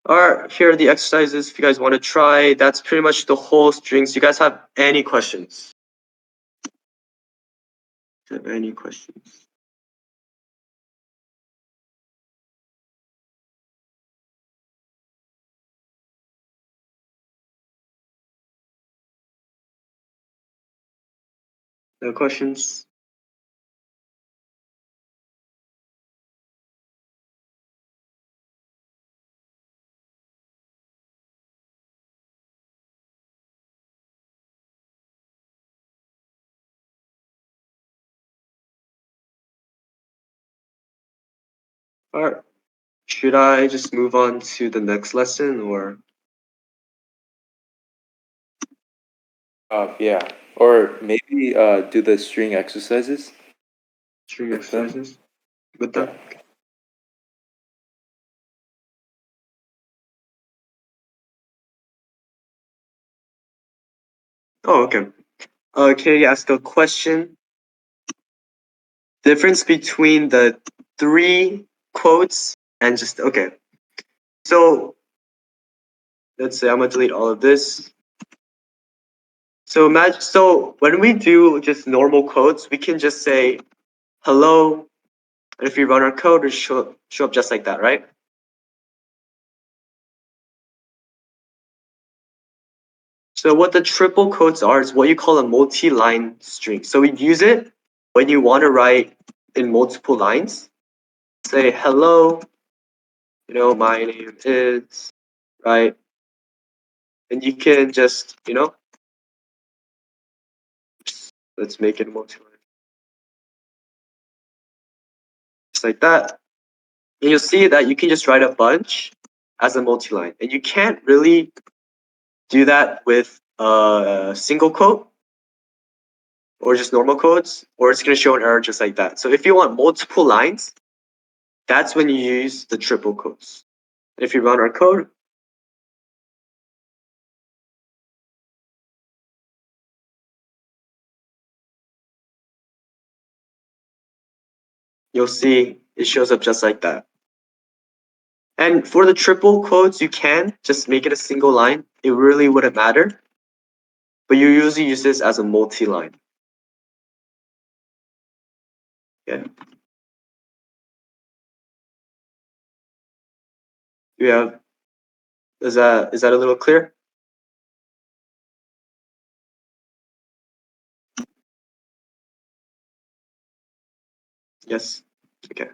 Alright, here are the exercises if you guys want to try. That's pretty much the whole string. So you guys have any questions? Do you have any questions? No questions? Alright. Should I just move on to the next lesson or? Yeah, or maybe do the string exercises. String With them? exercises with them? Yeah. Oh, okay. Okay, ask a question. Difference between the 3 quotes and just okay. So let's say I'm gonna delete all of this. So imagine, so when we do just normal quotes, we can just say hello, and if we run our code, it show up just like that, right? So what the triple quotes are is what you call a multi-line string. So we use it when you want to write in multiple lines. Say hello, my name is, right? And you can just, let's make it multi-line. Just like that. And you'll see that you can just write a bunch as a multi-line. And you can't really do that with a single quote or just normal quotes, or it's going to show an error just like that. So if you want multiple lines, that's when you use the triple quotes. And if you run our code, you'll see it shows up just like that. And for the triple quotes, you can just make it a single line. It really wouldn't matter. But you usually use this as a multi-line. Yeah. Yeah. Is that a little clear? Yes. Okay.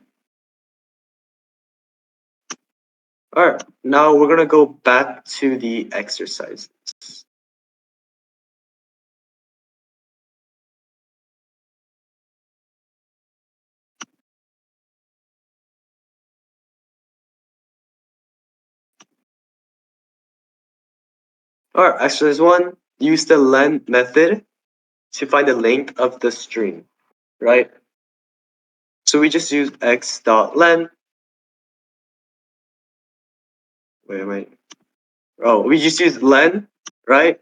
All right. Now we're gonna go back to the exercises. All right. Exercise 1. Use the len method to find the length of the string. Right. So we just use x dot len. Wait. Oh, we just use len, right?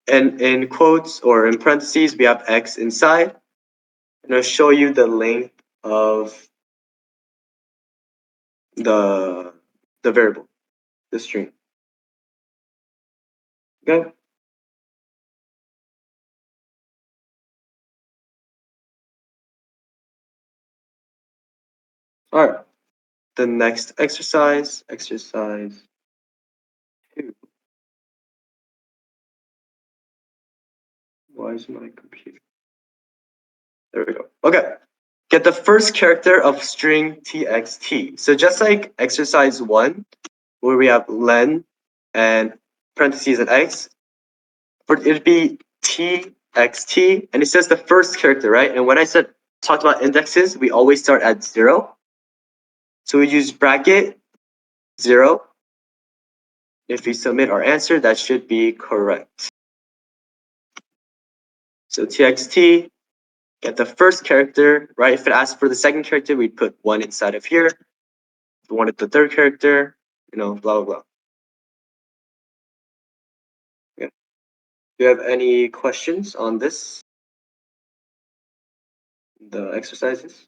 And in quotes or in parentheses, we have x inside. And I'll show you the length of the variable, the string. Okay. All right. The next exercise 2. Why is my computer? There we go. Okay. Get the first character of string txt. So just like exercise 1, where we have len and parentheses and x, for it'd be txt, and it says the first character, right? And when I talked about indexes, we always start at 0. So we use bracket 0. If we submit our answer, that should be correct. So txt, get the first character, right? If it asks for the second character, we'd put 1 inside of here. If we wanted the third character, blah, blah, blah. Yeah. Do you have any questions on this? The exercises?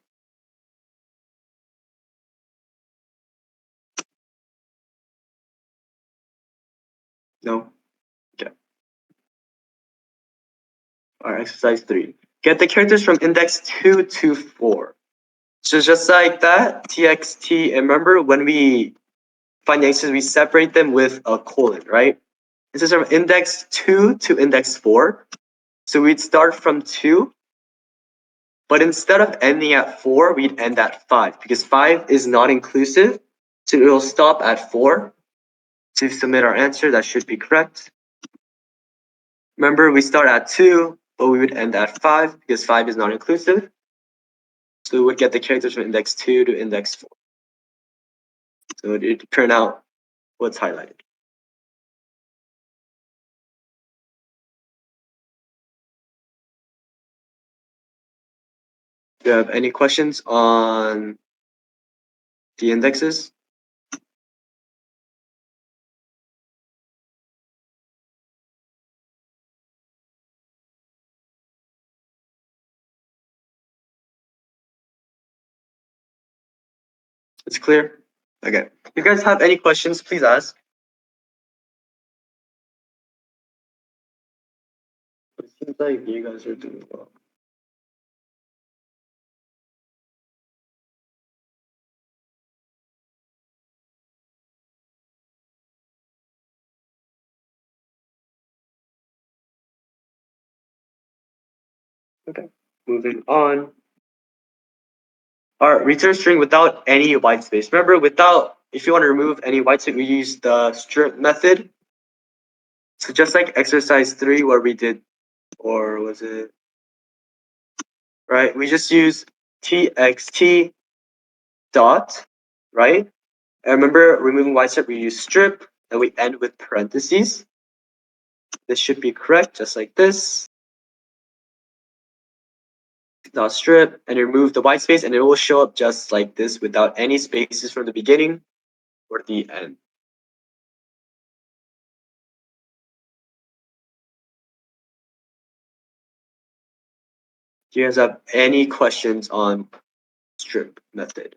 No? Okay. Alright, exercise 3. Get the characters from index 2 to 4. So just like that, txt, and remember when we find the x's, we separate them with a colon, right? This is from index 2 to index 4. So we'd start from 2, but instead of ending at 4, we'd end at 5 because 5 is not inclusive. So it'll stop at 4 to submit our answer. That should be correct. Remember, we start at 2, but we would end at 5 because 5 is not inclusive. So we would get the characters from index 2 to index 4. So it would turn out what's highlighted. Do you have any questions on the indexes? It's clear? Okay. If you guys have any questions, please ask. It seems like you guys are doing well. Okay. Moving on. Alright, return string without any white space. Remember, if you want to remove any white space, we use the strip method. So just like exercise 3 where we did, or was it? Right, we just use txt dot, right? And remember, removing white space, we use strip, and we end with parentheses. This should be correct, just like this. Dot strip, and remove the white space, and it will show up just like this without any spaces from the beginning or the end. Do you guys have any questions on strip method?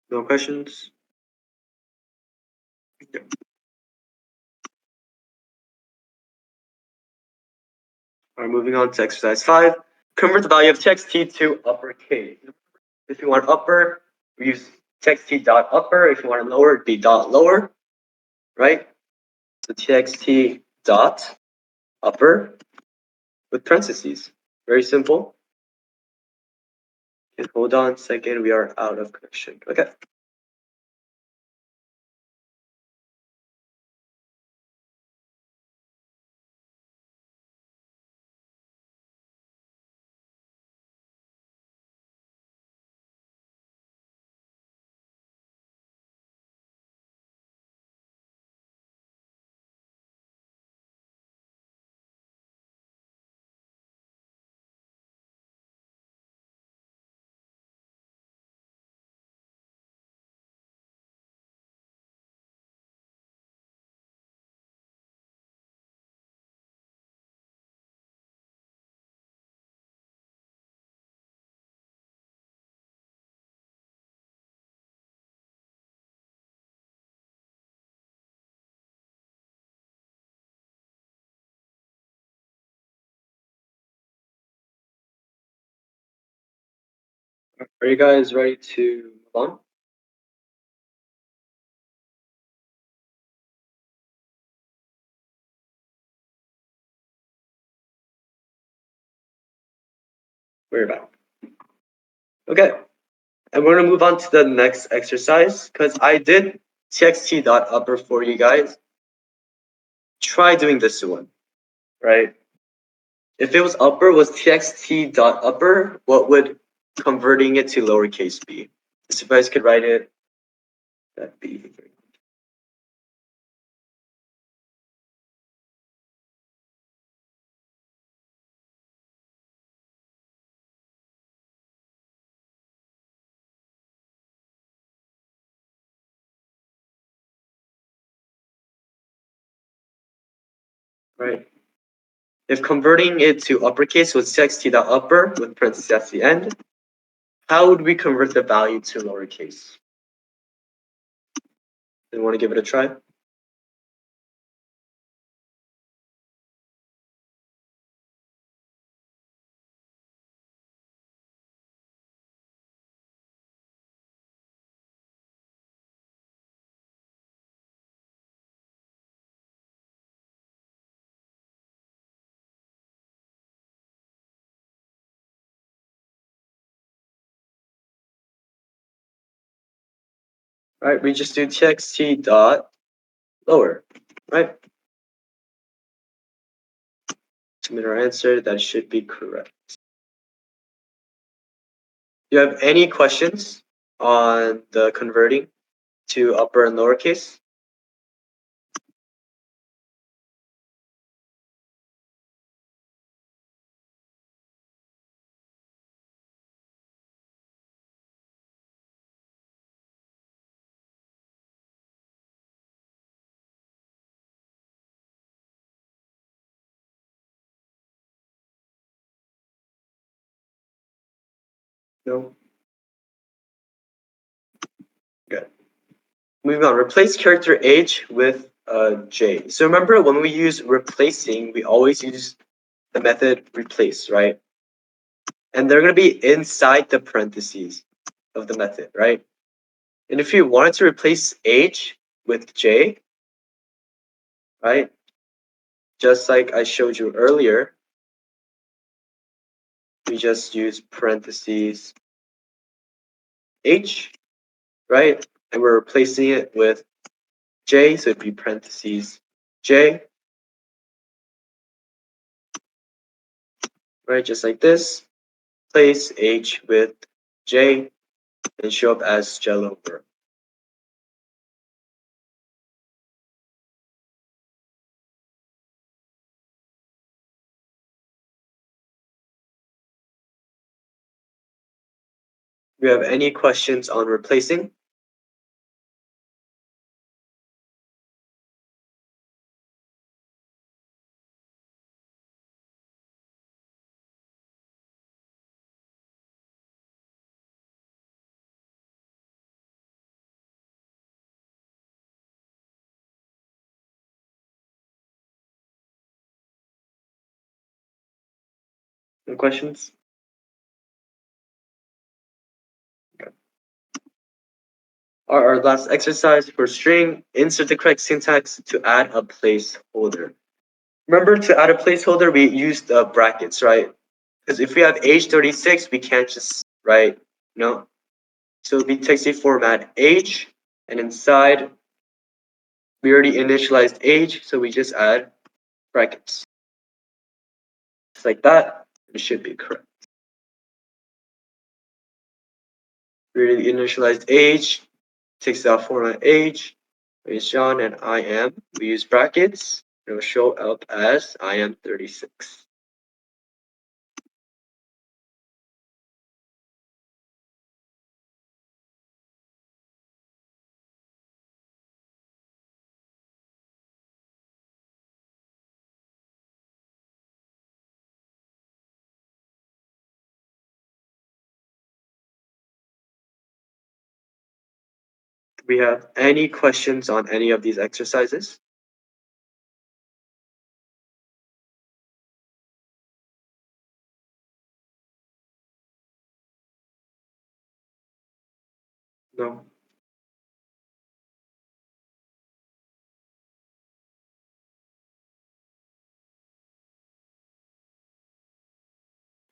No questions? Okay. Alright, moving on to exercise 5. Convert the value of txt to uppercase. If you want upper, we use txt dot upper. If you want it lower, it'd be dot lower, right? So txt dot upper with parentheses. Very simple. Okay, hold on a second, we are out of connection. Okay. Are you guys ready to move on? We're back. Okay. And we're gonna move on to the next exercise because I did txt dot upper for you guys. Try doing this one, right? If it was upper, was txt dot upper, what would converting it to lowercase be? So if you guys could write it, that'd be very right. If converting it to uppercase was txt dot upper with parentheses at the end, how would we convert the value to lowercase? You want to give it a try? Right, we just do txt dot lower, right? Submit our answer, that should be correct. Do you have any questions on the converting to upper and lowercase? No? Good. Moving on, replace character age with J. So remember when we use replacing, we always use the method replace, right? And they're going to be inside the parentheses of the method, right? And if you wanted to replace age with J, right? Just like I showed you earlier, we just use parentheses H, right? And we're replacing it with J, so it'd be parentheses J, right? Just like this. Replace H with J and show up as Jello verb. Do you have any questions on replacing? No questions? Our last exercise for string, insert the correct syntax to add a placeholder. Remember, to add a placeholder, we use the brackets, right? Because if we have age 36, we can't just write, no. So it'll be text format age, and inside, we already initialized age, so we just add brackets. Just like that, it should be correct. We already initialized age, takes out format age, is John and I am. We use brackets, it will show up as I am 36. Do we have any questions on any of these exercises? No.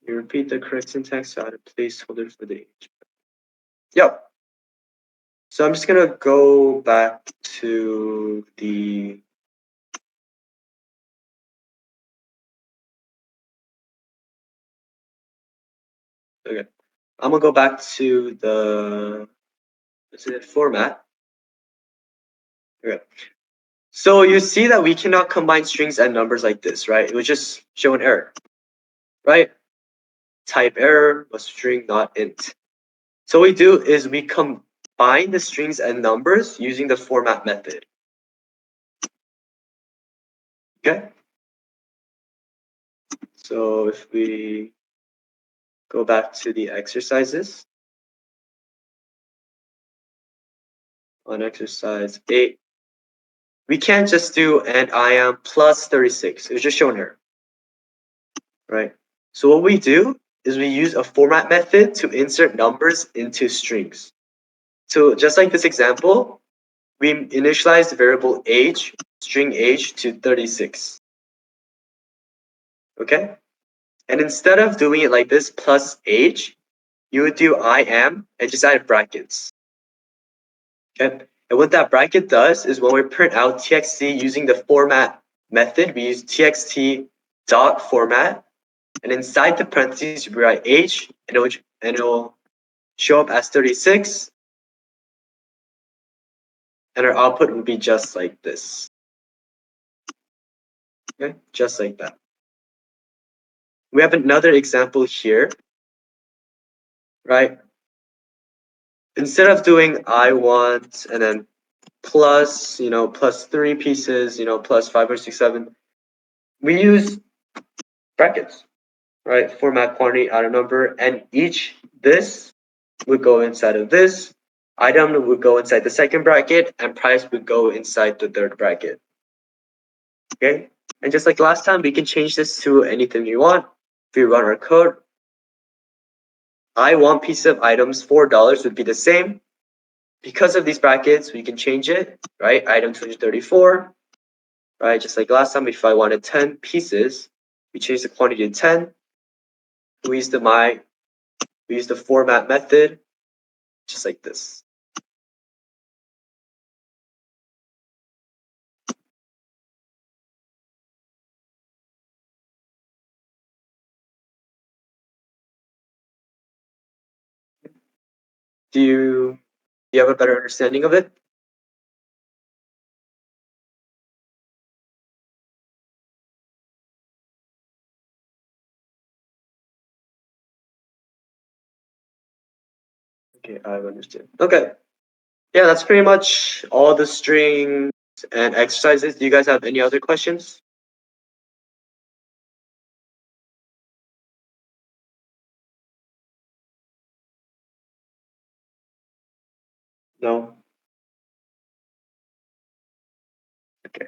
You repeat the correct syntax to add a placeholder for the age. Yep. So I'm just gonna go back to the Okay. I'm gonna go back to the format. Okay. So you see that we cannot combine strings and numbers like this, right? It would just show an error, right? Type error was string not int. So what we do is we combine the strings and numbers using the format method. Okay. So if we go back to the exercises on exercise 8, we can't just do and I am plus 36. It was just shown here, right? So what we do is we use a format method to insert numbers into strings. So just like this example, we initialize the variable age, string age to 36. Okay? And instead of doing it like this plus age, you would do I am and just add brackets. Okay? And what that bracket does is when we print out txt using the format method, we use txt dot format, and inside the parentheses we write age, and it'll show up as 36, and our output would be just like this. Okay, just like that. We have another example here, right? Instead of doing I want and then plus, plus 3 pieces, plus 5 or 6, 7, we use brackets, right? Format quantity out of number, and this would go inside of this. Item would go inside the second bracket, and price would go inside the third bracket. Okay, and just like last time, we can change this to anything we want. If we run our code, I want piece of items $4 would be the same. Because of these brackets, we can change it, right? Item 234, right? Just like last time, if I wanted 10 pieces, we change the quantity to 10. We use the format method, just like this. Do you have a better understanding of it? Okay, I understand. Okay. Yeah, that's pretty much all the strings and exercises. Do you guys have any other questions? No? Okay.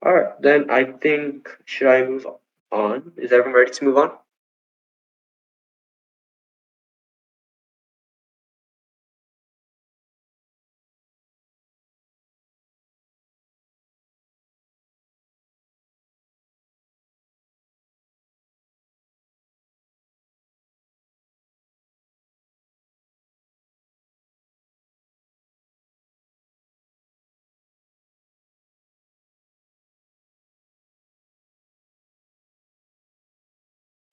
All right, then I think, should I move on? Is everyone ready to move on?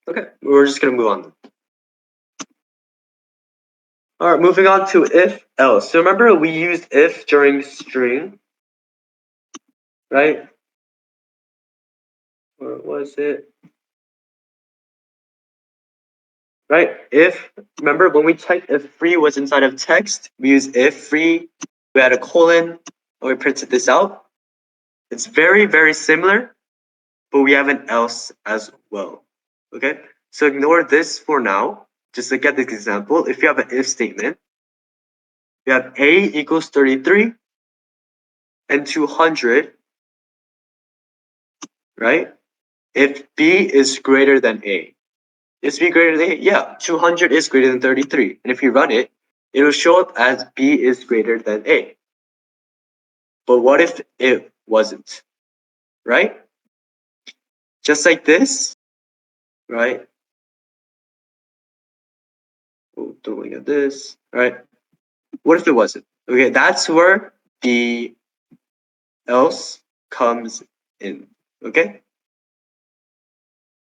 Okay, we're just gonna move on. All right, moving on to if else. So remember we used if during string, right? Where was it? Right? If, remember when we typed if free was inside of text, we use if free, we had a colon, and we printed this out. It's very, very similar, but we have an else as well. Okay? So ignore this for now. Just look at this example. If you have an if statement, you have A equals 33 and 200, right? If B is greater than A. Is B greater than A? Yeah, 200 is greater than 33. And if you run it, it will show up as B is greater than A. But what if it wasn't? Right? Just like this, right? Oh, don't look at this, right? What if it wasn't? Okay, that's where the else comes in. Okay?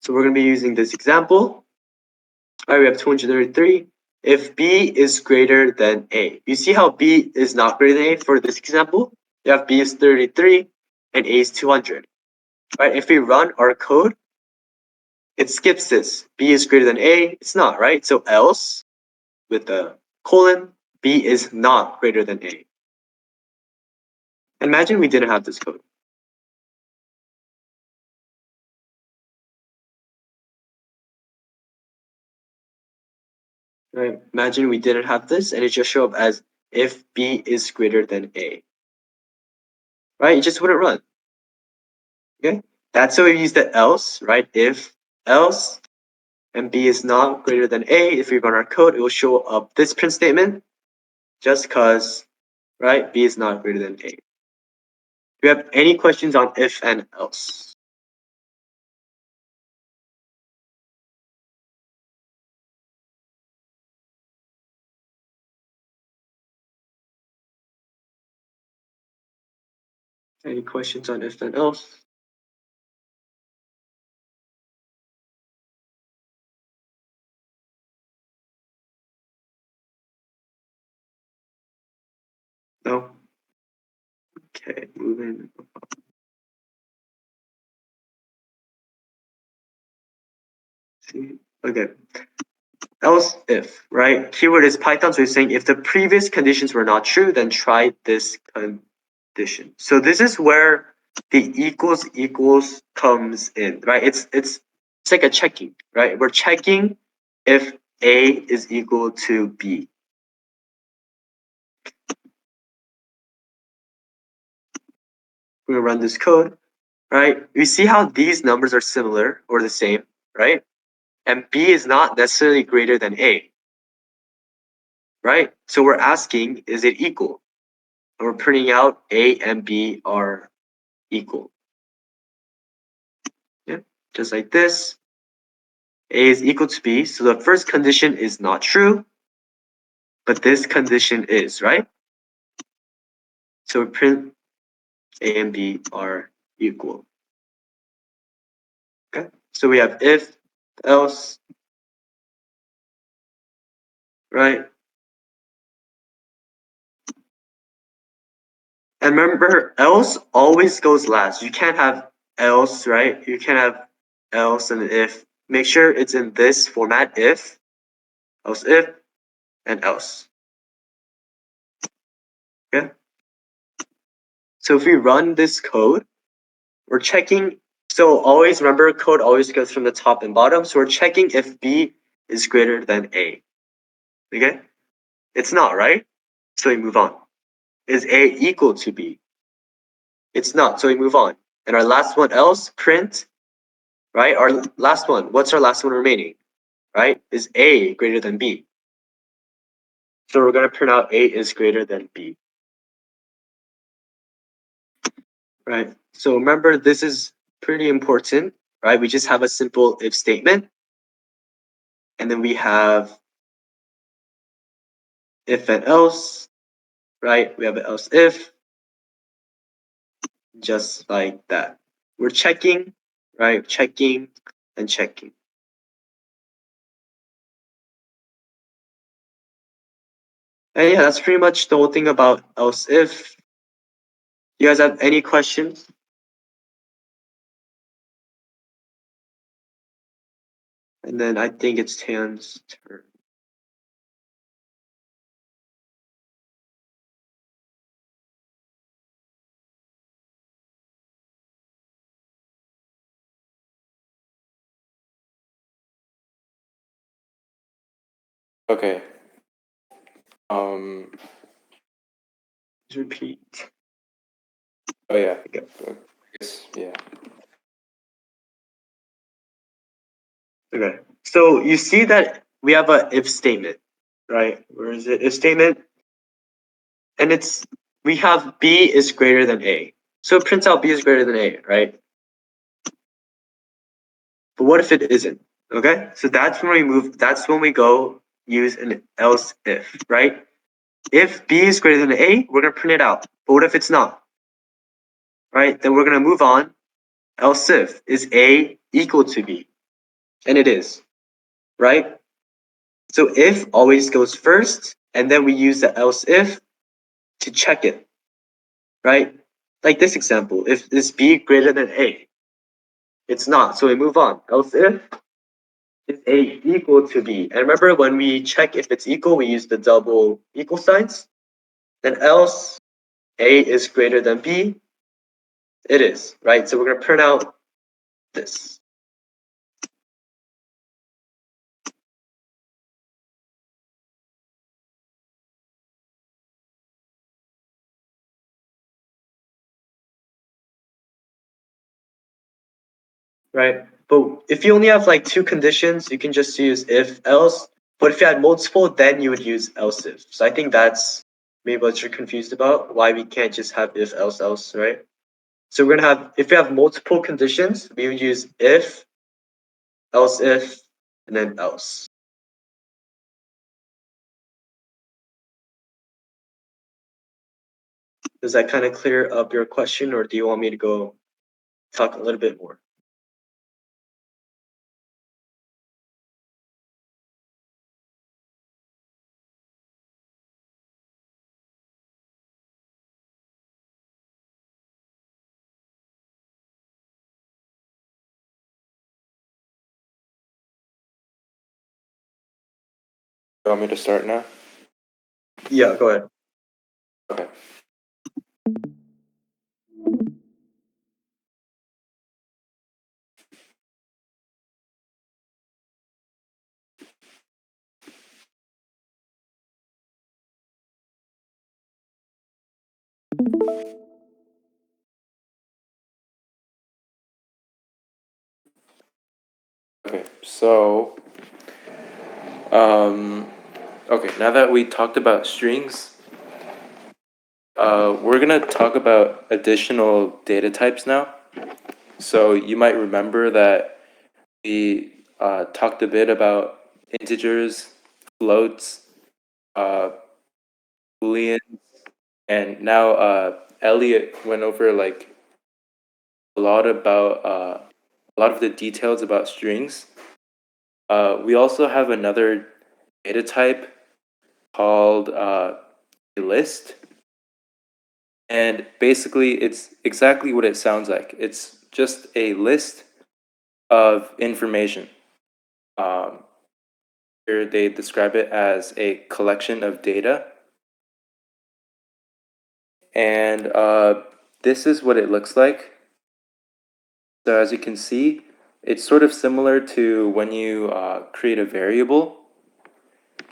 So we're going to be using this example. All right, we have 233. If B is greater than A. You see how B is not greater than A for this example? You have B is 33 and A is 200. Right, if we run our code, it skips this. B is greater than A, it's not, right? So else, with the colon, B is not greater than A. Imagine we didn't have this code. Right, imagine we didn't have this and it just show up as if B is greater than A. Right, it just wouldn't run. Okay, that's why we use the else, right? If else and B is not greater than A, if we run our code, it will show up this print statement just because, right, B is not greater than A. Do you have any questions on if and else? Any questions on if and else? No? Okay, moving. See? Okay. Else if, right? Keyword is Python, so it's saying if the previous conditions were not true, then try this condition. So this is where the equals comes in, right? It's like a checking, right? We're checking if A is equal to B. We're gonna run this code, right? We see how these numbers are similar or the same, right? And B is not necessarily greater than A, right? So we're asking, is it equal? And we're printing out A and B are equal. Yeah, just like this. A is equal to B, so the first condition is not true, but this condition is, right? So we print A and B are equal. Okay, so we have if, else, right? And remember, else always goes last. You can't have else, right? You can't have else and if. Make sure it's in this format, if, else if, and else. Okay? So if we run this code, we're checking. So always remember, code always goes from the top and bottom. So we're checking if B is greater than A. Okay? It's not, right? So we move on. Is A equal to B? It's not, so we move on. And our last one, else, print, right? Our last one, what's our last one remaining? Right? Is A greater than B? So we're going to print out A is greater than B. Right? So remember, this is pretty important, right? We just have a simple if statement. And then we have if and else, right? We have an else if, just like that. We're checking, right? Checking and checking. And yeah, that's pretty much the whole thing about else if. You guys have any questions? And then I think it's Tan's turn. Okay. Just repeat. Oh yeah. Okay. I guess yeah. Okay. So you see that we have a if statement, right? Where is it? If statement. And it's we have B is greater than A. So it prints out B is greater than A, right? But what if it isn't? Okay? So that's when we go use an else if, right? If B is greater than A, we're gonna print it out. But what if it's not? Right? Then we're gonna move on. Else if is A equal to B? And it is, right? So if always goes first, and then we use the else if to check it, right? Like this example, if is B greater than A? It's not, so we move on. Else if is A equal to B? And remember when we check if it's equal, we use the double equal signs. Then else A is greater than B, it is, right? So we're gonna print out this. Right? But if you only have like two conditions, you can just use if else. But if you had multiple, then you would use else if. So I think that's maybe what you're confused about, why we can't just have if else else, right? So we're gonna have, if we have multiple conditions, we would use if, else if, and then else. Does that kind of clear up your question, or do you want me to go talk a little bit more? You want me to start now? Yeah, go ahead. Okay. Okay, so okay, now that we talked about strings, we're gonna talk about additional data types now. So you might remember that we talked a bit about integers, floats, uh, booleans, and now Elliot went over like a lot of the details about strings. We also have another data type called a list. And basically, it's exactly what it sounds like. It's just a list of information. Um, Here they describe it as a collection of data. And this is what it looks like. So as you can see, it's sort of similar to when you create a variable.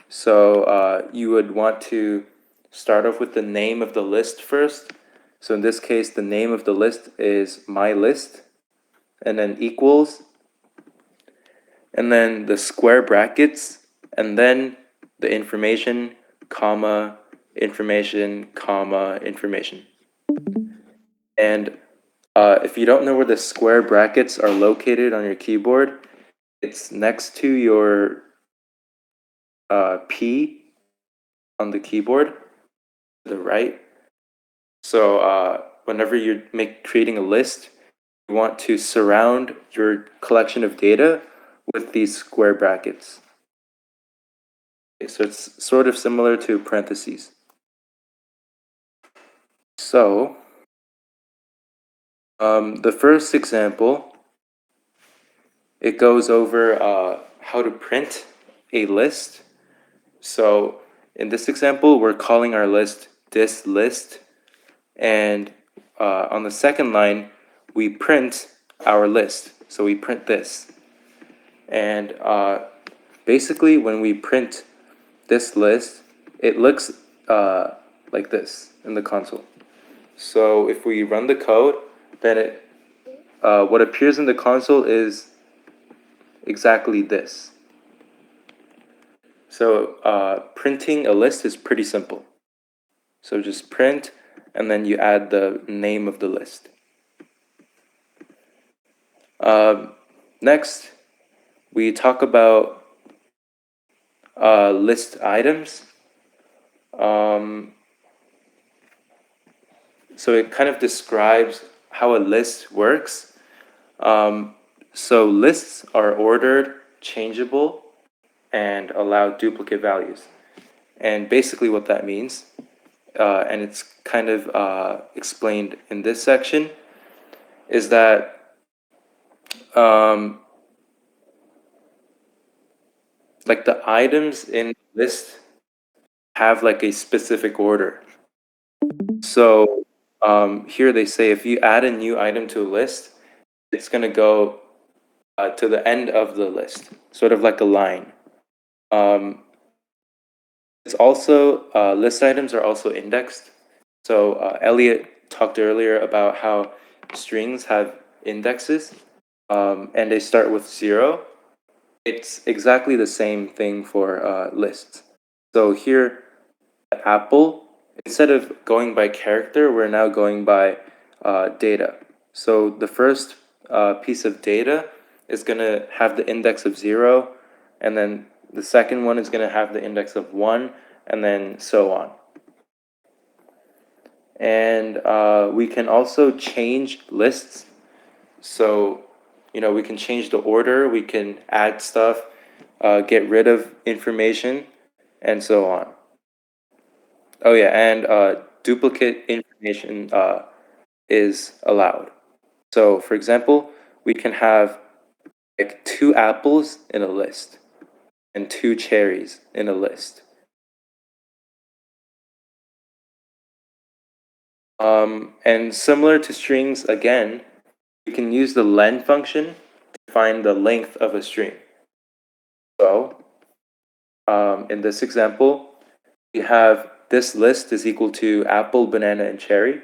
So you would want to start off with the name of the list first. So in this case, the name of the list is my list, and then equals, and then the square brackets, and then the information, comma, information, comma, information. And if you don't know where the square brackets are located on your keyboard, it's next to your P on the keyboard to the right. So whenever you're creating a list, you want to surround your collection of data with these square brackets. Okay, so it's sort of similar to parentheses. So the first example, it goes over how to print a list. So in this example, we're calling our list this list, and on the second line, we print our list. So we print this, and basically when we print this list, it looks like this in the console. So if we run the code, then what appears in the console is exactly this. So printing a list is pretty simple. So just print, and then you add the name of the list. Next, we talk about list items. So it kind of describes how a list works. So lists are ordered, changeable, and allow duplicate values. And basically what that means, and it's kind of explained in this section, is that um, like the items in the list have like a specific order. So here they say if you add a new item to a list, it's going to go to the end of the list, sort of like a line. Um, it's also list items are also indexed. So Elliot talked earlier about how strings have indexes, and they start with 0. It's exactly the same thing for lists. So here, Apple, instead of going by character, we're now going by data. So the first piece of data is going to have the index of 0, and then the second one is going to have the index of 1, and then so on. And we can also change lists. So, we can change the order, we can add stuff, get rid of information, and so on. Oh, yeah, and duplicate information is allowed. So, for example, we can have like 2 apples in a list and 2 cherries in a list. And similar to strings, again, we can use the len function to find the length of a string. So, in this example, we have this list is equal to apple, banana, and cherry.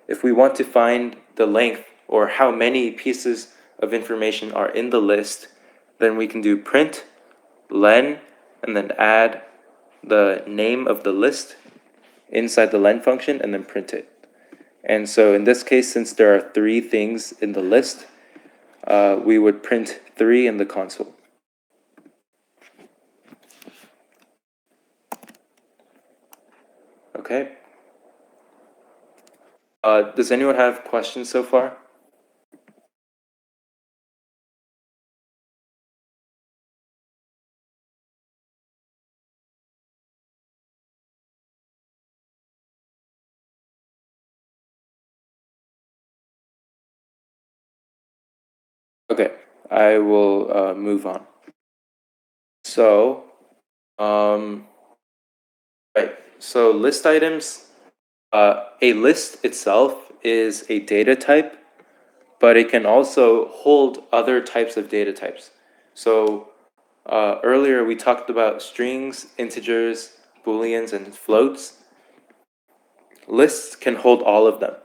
If we want to find the length or how many pieces of information are in the list, then we can do print len and then add the name of the list inside the len function and then print it. And so in this case, since there are 3 things in the list, we would print 3 in the console. Okay. Does anyone have questions so far? Okay, I will move on. So, right. So list items, a list itself is a data type, but it can also hold other types of data types. So earlier we talked about strings, integers, booleans, and floats. Lists can hold all of them.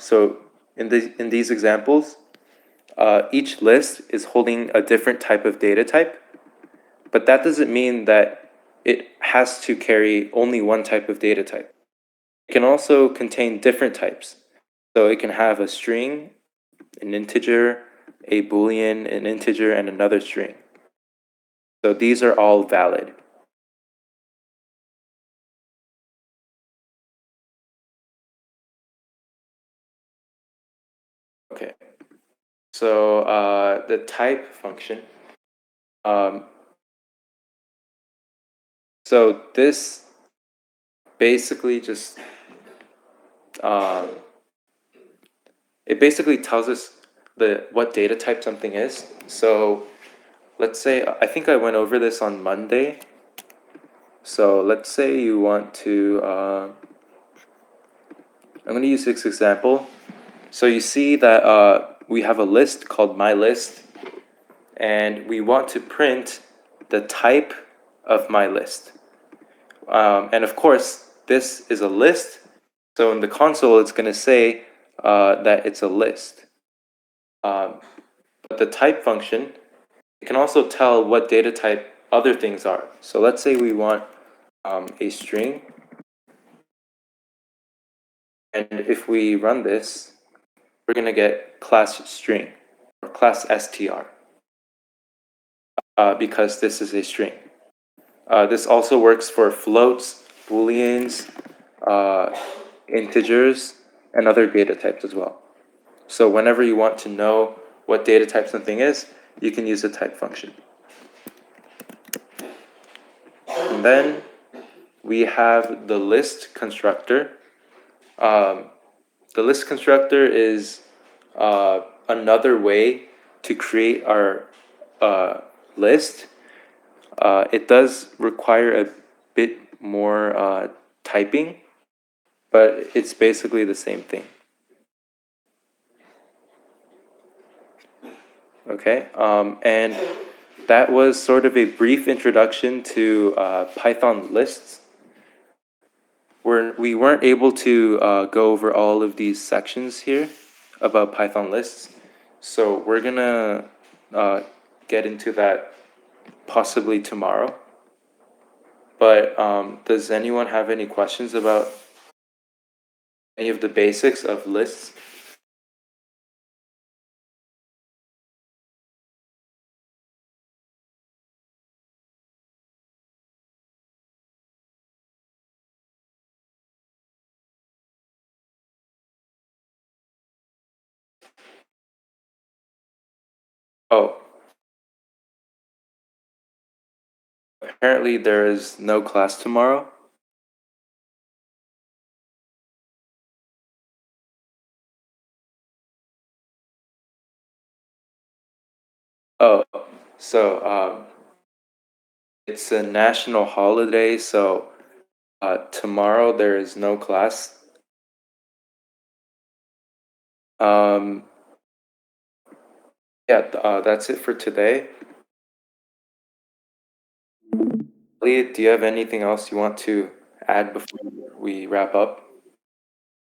So in these examples, each list is holding a different type of data type, but that doesn't mean that it has to carry only one type of data type. It can also contain different types. So it can have a string, an integer, a boolean, an integer, and another string. So these are all valid. Okay. So the type function. Um, so this basically just um, it basically tells us what data type something is. So let's say I think I went over this on Monday. So let's say you want to. I'm going to use this example. So you see that we have a list called my list, and we want to print the type of my list. And of course, this is a list. So in the console, it's going to say that it's a list. But the type function, it can also tell what data type other things are. So let's say we want a string. And if we run this, we're going to get class string or class str because this is a string. This also works for floats, booleans, uh, integers, and other data types as well. So whenever you want to know what data type something is, you can use the type function. And then we have the list constructor. Um, the list constructor is another way to create our list. It does require a bit more typing, but it's basically the same thing. Okay, and that was sort of a brief introduction to Python lists. We weren't able to go over all of these sections here about Python lists, so we're gonna uh, get into that possibly tomorrow. But does anyone have any questions about any of the basics of lists? Oh, apparently there is no class tomorrow. Oh, so it's a national holiday, so tomorrow there is no class. Um, yeah, that's it for today. Elliot, do you have anything else you want to add before we wrap up?